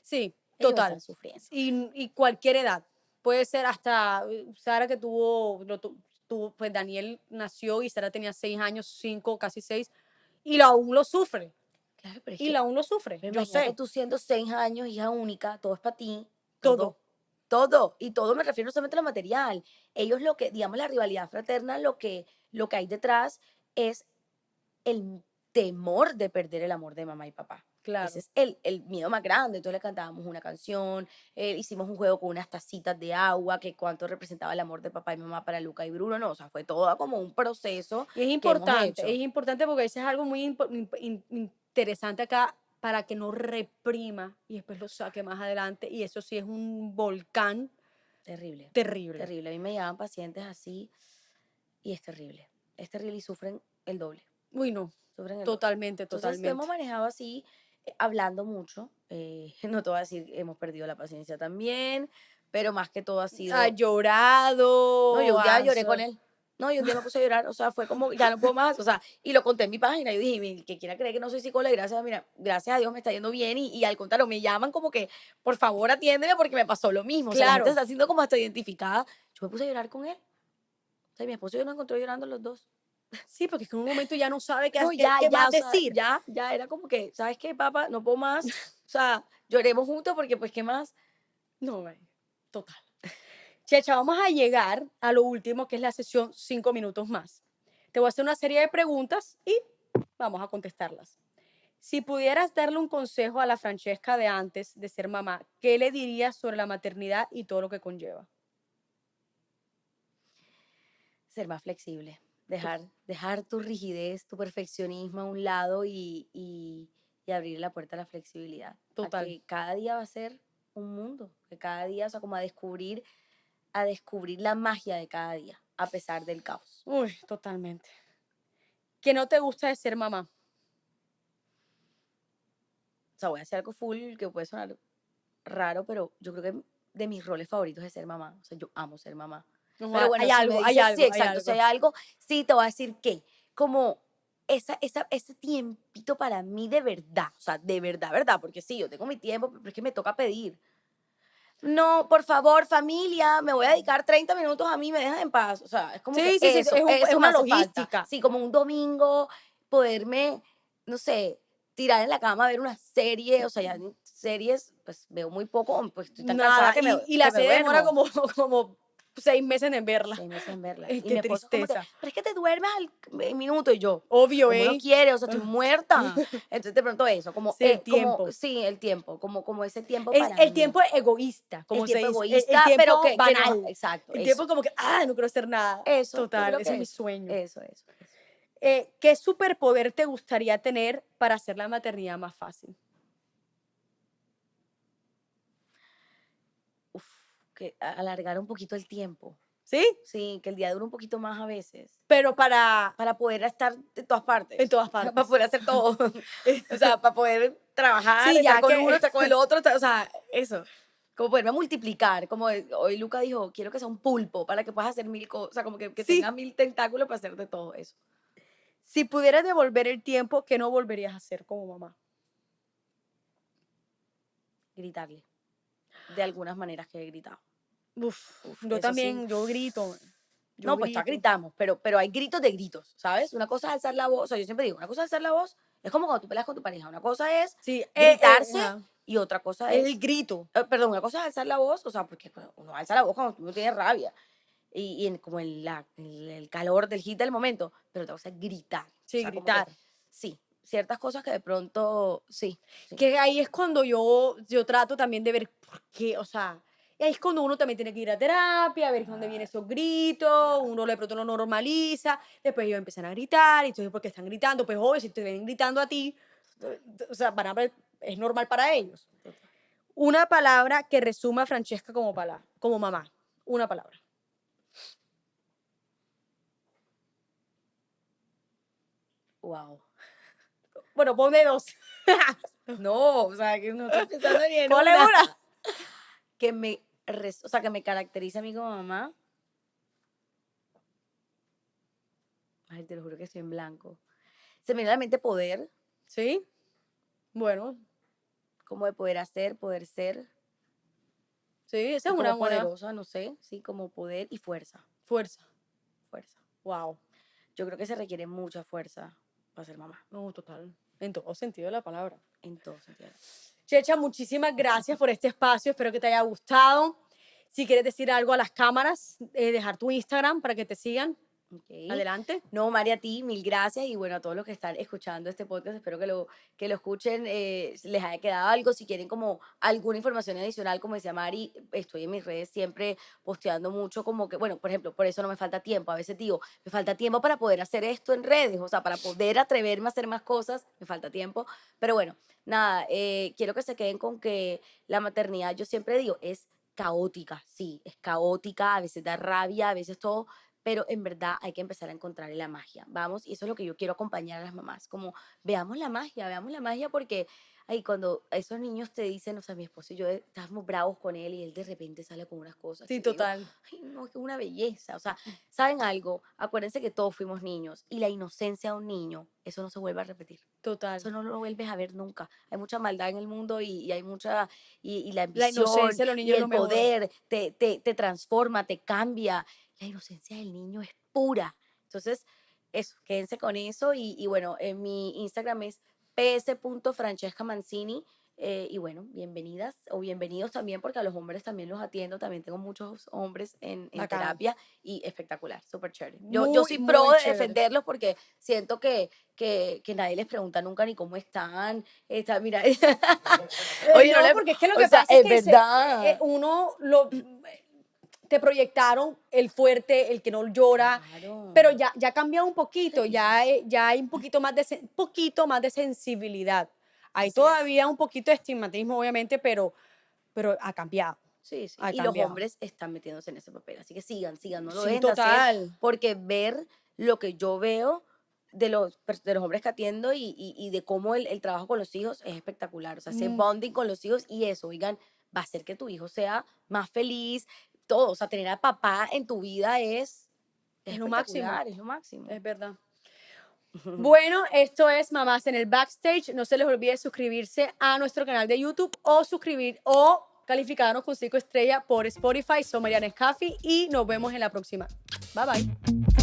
Speaker 1: Sí,
Speaker 2: ellos están
Speaker 1: total.
Speaker 2: sufriendo.
Speaker 1: Y cualquier edad. Puede ser hasta Sara que tuvo, pues Daniel nació y Sara tenía 6 años, 5, casi 6, y aún lo sufre.
Speaker 2: Claro, pero es
Speaker 1: Y
Speaker 2: que
Speaker 1: aún lo sufre,
Speaker 2: pero
Speaker 1: yo
Speaker 2: imagínate
Speaker 1: sé,
Speaker 2: tú siendo 6 años, hija única, todo es para ti,
Speaker 1: todo.
Speaker 2: todo, todo. Y todo me refiero no solamente a lo material. Ellos lo que, digamos, la rivalidad fraterna, lo que hay detrás es el temor de perder el amor de mamá y papá. Ese
Speaker 1: Claro.
Speaker 2: es el miedo más grande. Entonces le cantábamos una canción, hicimos un juego con unas tacitas de agua, que cuánto representaba el amor de papá y mamá para Luca y Bruno. No, o sea, fue todo como un proceso
Speaker 1: Y
Speaker 2: que hemos hecho.
Speaker 1: es importante porque eso es algo muy interesante acá para que no reprima y después lo saque más adelante. Y eso sí es un volcán
Speaker 2: Terrible,
Speaker 1: terrible.
Speaker 2: terrible. A mí me llegaban pacientes así y es terrible y sufren el doble,
Speaker 1: Uy, no,
Speaker 2: sufren el doble.
Speaker 1: totalmente,
Speaker 2: Entonces lo hemos
Speaker 1: totalmente.
Speaker 2: manejado así, hablando mucho, no te voy a decir, hemos perdido la paciencia también, pero más que todo ha
Speaker 1: Ha
Speaker 2: sido, no, yo
Speaker 1: llorado,
Speaker 2: un día lloré con él, no, yo un día me puse a llorar, o sea, fue como, ya no puedo más, o sea, y lo conté en mi página, yo dije, "Mi- que quiera creer que no soy psicóloga, y gracias, mira, gracias a Dios me está yendo bien, y al contrario, me llaman como que, por favor, atiéndeme porque me pasó lo mismo, o sea, la gente
Speaker 1: claro.
Speaker 2: está haciendo como hasta identificada, yo me puse a llorar con él, o sea, mi esposo y yo nos encontró llorando los dos.
Speaker 1: Sí, porque es que en un momento ya no sabe
Speaker 2: No, ya,
Speaker 1: qué
Speaker 2: ya,
Speaker 1: más
Speaker 2: o sea,
Speaker 1: decir.
Speaker 2: ya era como que, ¿sabes qué, papá? No puedo más. O sea, lloremos juntos porque, pues, ¿qué más?
Speaker 1: No, total. Checha, vamos a llegar a lo último, que es la sesión 5 minutos más. Te voy a hacer una serie de preguntas y vamos a contestarlas. Si pudieras darle un consejo a la Francesca de antes de ser mamá, ¿qué le dirías sobre la maternidad y todo lo que conlleva?
Speaker 2: Ser más flexible. dejar tu rigidez, tu perfeccionismo a un lado y abrir la puerta a la flexibilidad. A
Speaker 1: Total.
Speaker 2: que cada día va a ser un mundo, que cada día, o sea, como a descubrir la magia de cada día, a pesar del caos.
Speaker 1: Uy, totalmente. ¿Qué no te gusta de ser mamá?
Speaker 2: O sea, voy a hacer algo full que puede sonar raro, pero yo creo que de mis roles favoritos es ser mamá. O sea, yo amo ser mamá.
Speaker 1: No,
Speaker 2: Pero bueno,
Speaker 1: hay
Speaker 2: si me
Speaker 1: algo, hay
Speaker 2: dices, sí,
Speaker 1: algo, hay
Speaker 2: exacto, si
Speaker 1: algo.
Speaker 2: hay algo, sí te voy a decir que, como ese tiempito para mí de verdad, o sea, de verdad, verdad, porque sí, yo tengo mi tiempo, pero es que me toca pedir. No, por favor, familia, me voy a dedicar 30 minutos a mí, me dejan en paz. O sea, es como que
Speaker 1: Sí, sí, sí, es
Speaker 2: eso me
Speaker 1: una
Speaker 2: hace falta.
Speaker 1: logística.
Speaker 2: Sí, como un domingo, poderme, no sé, tirar en la cama a ver una serie. O sea, ya series, pues veo muy poco, pues estoy tan cansada
Speaker 1: Nada,
Speaker 2: que
Speaker 1: y la
Speaker 2: que me
Speaker 1: serie demora
Speaker 2: duermo.
Speaker 1: como, como 6 meses en verla.
Speaker 2: 6 meses en verla. Y
Speaker 1: Qué
Speaker 2: mi esposo como que,
Speaker 1: tristeza.
Speaker 2: pero es que te duermes al minuto. Y yo,
Speaker 1: Obvio,
Speaker 2: ¿cómo no
Speaker 1: ¿eh?
Speaker 2: quiere? O sea, estoy muerta. Entonces, de pronto eso,
Speaker 1: Sí, el tiempo.
Speaker 2: sí, el tiempo, como ese tiempo
Speaker 1: Es
Speaker 2: para
Speaker 1: el
Speaker 2: mí.
Speaker 1: tiempo egoísta,
Speaker 2: El
Speaker 1: como se
Speaker 2: tiempo
Speaker 1: dice. El
Speaker 2: egoísta, pero
Speaker 1: tiempo
Speaker 2: que nos...
Speaker 1: banal.
Speaker 2: Exacto,
Speaker 1: El tiempo
Speaker 2: eso.
Speaker 1: como que, no quiero hacer nada.
Speaker 2: Eso, yo
Speaker 1: Total,
Speaker 2: creo
Speaker 1: ese es
Speaker 2: que
Speaker 1: mi
Speaker 2: eso.
Speaker 1: sueño.
Speaker 2: Eso.
Speaker 1: ¿Qué superpoder te gustaría tener para hacer la maternidad más fácil?
Speaker 2: Uf, que alargar un poquito el tiempo.
Speaker 1: ¿Sí?
Speaker 2: Sí, que el día dure un poquito más a veces.
Speaker 1: Pero para
Speaker 2: Para poder estar en todas
Speaker 1: en
Speaker 2: partes.
Speaker 1: todas
Speaker 2: Para
Speaker 1: partes.
Speaker 2: poder hacer todo. O sea, para poder trabajar,
Speaker 1: Sí,
Speaker 2: estar
Speaker 1: ya
Speaker 2: con uno,
Speaker 1: que
Speaker 2: estar con el otro. O sea, eso. Como poderme multiplicar. Como hoy Luca dijo, quiero que sea un pulpo para que puedas hacer 1000 cosas. O sea, como que
Speaker 1: sí,
Speaker 2: tenga 1000 tentáculos para hacer de todo eso.
Speaker 1: si pudieras devolver el tiempo, ¿qué no volverías a hacer como mamá?
Speaker 2: Gritarle. De algunas maneras que he gritado.
Speaker 1: Uf,
Speaker 2: Uf,
Speaker 1: yo
Speaker 2: eso sí.
Speaker 1: también, yo grito. Yo
Speaker 2: No, pues todas
Speaker 1: grito.
Speaker 2: gritamos, pero hay gritos de gritos, ¿sabes? Una cosa es alzar la voz, o sea, yo siempre digo, una cosa es alzar la voz, es como cuando tú peleas con tu pareja, una cosa es
Speaker 1: Sí,
Speaker 2: gritarse
Speaker 1: ajá.
Speaker 2: y otra cosa
Speaker 1: Es el
Speaker 2: es,
Speaker 1: grito.
Speaker 2: perdón, una cosa es alzar la voz, o sea, porque pues, uno alza la voz cuando uno tiene rabia y como el calor del hit del momento, pero otra cosa es gritar, o
Speaker 1: Sí,
Speaker 2: sea, como que
Speaker 1: gritar.
Speaker 2: sí, ciertas cosas que de pronto, sí.
Speaker 1: Que ahí es cuando yo trato también de ver por qué, o sea, y ahí es cuando uno también tiene que ir a terapia, a ver dónde vienen
Speaker 2: Claro,
Speaker 1: esos gritos, uno de pronto lo normaliza, después ellos empiezan a gritar, y entonces porque están gritando, pues obvio, si te ven gritando a ti, o sea, es normal para ellos.
Speaker 2: total.
Speaker 1: Una palabra que resuma a Francesca como mamá, una palabra.
Speaker 2: Wow.
Speaker 1: Bueno, ponme dos.
Speaker 2: No, o sea, que no estoy pensando ni en
Speaker 1: Ponle
Speaker 2: una.
Speaker 1: una.
Speaker 2: O sea, que me caracteriza a mí como mamá. Ay, te lo juro que estoy en blanco. Se me viene a la mente poder,
Speaker 1: ¿Sí? Bueno,
Speaker 2: como de poder hacer, poder ser,
Speaker 1: sí, esa
Speaker 2: y
Speaker 1: es una
Speaker 2: como
Speaker 1: buena
Speaker 2: poderosa, no sé, sí, como poder y fuerza,
Speaker 1: fuerza.
Speaker 2: fuerza.
Speaker 1: Wow.
Speaker 2: Yo creo que se requiere mucha fuerza para ser mamá,
Speaker 1: No, total. En todo sentido de la palabra.
Speaker 2: en todo sentido.
Speaker 1: Checha, muchísimas gracias por este espacio. Espero que te haya gustado. Si quieres decir algo a las cámaras, dejar tu Instagram para que te sigan.
Speaker 2: Ok.
Speaker 1: Adelante.
Speaker 2: No, María, a ti, mil gracias. Y bueno, a todos los que están escuchando este podcast, espero que lo escuchen, les haya quedado algo. Si quieren como alguna información adicional, como decía Mari, estoy en mis redes siempre posteando mucho como que, bueno, por ejemplo, por eso no me falta tiempo. A veces digo, me falta tiempo para poder hacer esto en redes, o sea, para poder atreverme a hacer más cosas, me falta tiempo. Pero bueno, nada, quiero que se queden con que la maternidad, yo siempre digo, es caótica, sí, es caótica, a veces da rabia, a veces todo, pero en verdad hay que empezar a encontrar la magia. Vamos, y eso es lo que yo quiero acompañar a las mamás, como veamos la magia porque ahí cuando esos niños te dicen, o sea, mi esposo y yo estábamos bravos con él y él de repente sale con unas cosas
Speaker 1: Sí,
Speaker 2: que yo digo,
Speaker 1: total.
Speaker 2: ay, no, es una belleza. O sea, ¿saben algo? Acuérdense que todos fuimos niños y la inocencia de un niño, eso no se vuelve a repetir.
Speaker 1: Total.
Speaker 2: Eso no lo vuelves a ver nunca. Hay mucha maldad en el mundo y hay mucha, y la
Speaker 1: La
Speaker 2: ambición
Speaker 1: inocencia de los
Speaker 2: y
Speaker 1: niños es lo
Speaker 2: el
Speaker 1: mejor.
Speaker 2: poder te transforma, te cambia. La inocencia del niño es pura. Entonces, eso, quédense con eso. Y bueno, en mi Instagram es ps.francescamancini. Y bueno, bienvenidas o bienvenidos también, porque a los hombres también los atiendo. También tengo muchos hombres en
Speaker 1: Bacano.
Speaker 2: terapia y espectacular, súper chévere. Yo
Speaker 1: Muy,
Speaker 2: soy pro
Speaker 1: muy
Speaker 2: de
Speaker 1: chévere.
Speaker 2: defenderlos porque siento que nadie les pregunta nunca ni cómo están. Mira, oye, no
Speaker 1: No,
Speaker 2: le,
Speaker 1: porque es que lo
Speaker 2: o
Speaker 1: que
Speaker 2: sea,
Speaker 1: pasa es
Speaker 2: es
Speaker 1: que
Speaker 2: verdad.
Speaker 1: uno lo te proyectaron el fuerte, el que no llora,
Speaker 2: Claro.
Speaker 1: pero ya ha cambiado un poquito,
Speaker 2: Sí,
Speaker 1: ya hay un poquito más de sensibilidad. Hay
Speaker 2: así es.
Speaker 1: todavía un poquito de estigmatismo, obviamente, pero ha cambiado,
Speaker 2: Sí, sí.
Speaker 1: ha
Speaker 2: Y los
Speaker 1: cambiado.
Speaker 2: hombres están metiéndose en ese papel. Así que sigan, sigan, no lo
Speaker 1: Sí,
Speaker 2: dejen de hacer,
Speaker 1: total.
Speaker 2: porque ver lo que yo veo de los hombres que atiendo y de cómo el trabajo con los hijos es espectacular. O sea, ese
Speaker 1: Mm,
Speaker 2: bonding con los hijos y eso, oigan, va a hacer que tu hijo sea más feliz, todo. O sea, tener a papá en tu vida es
Speaker 1: es lo máximo,
Speaker 2: espectacular, es lo máximo.
Speaker 1: es verdad. Bueno, esto es Mamás en el Backstage. No se les olvide suscribirse a nuestro canal de YouTube o calificarnos con 5 estrellas por Spotify. Soy Mariana Escafi y nos vemos en la próxima. Bye bye.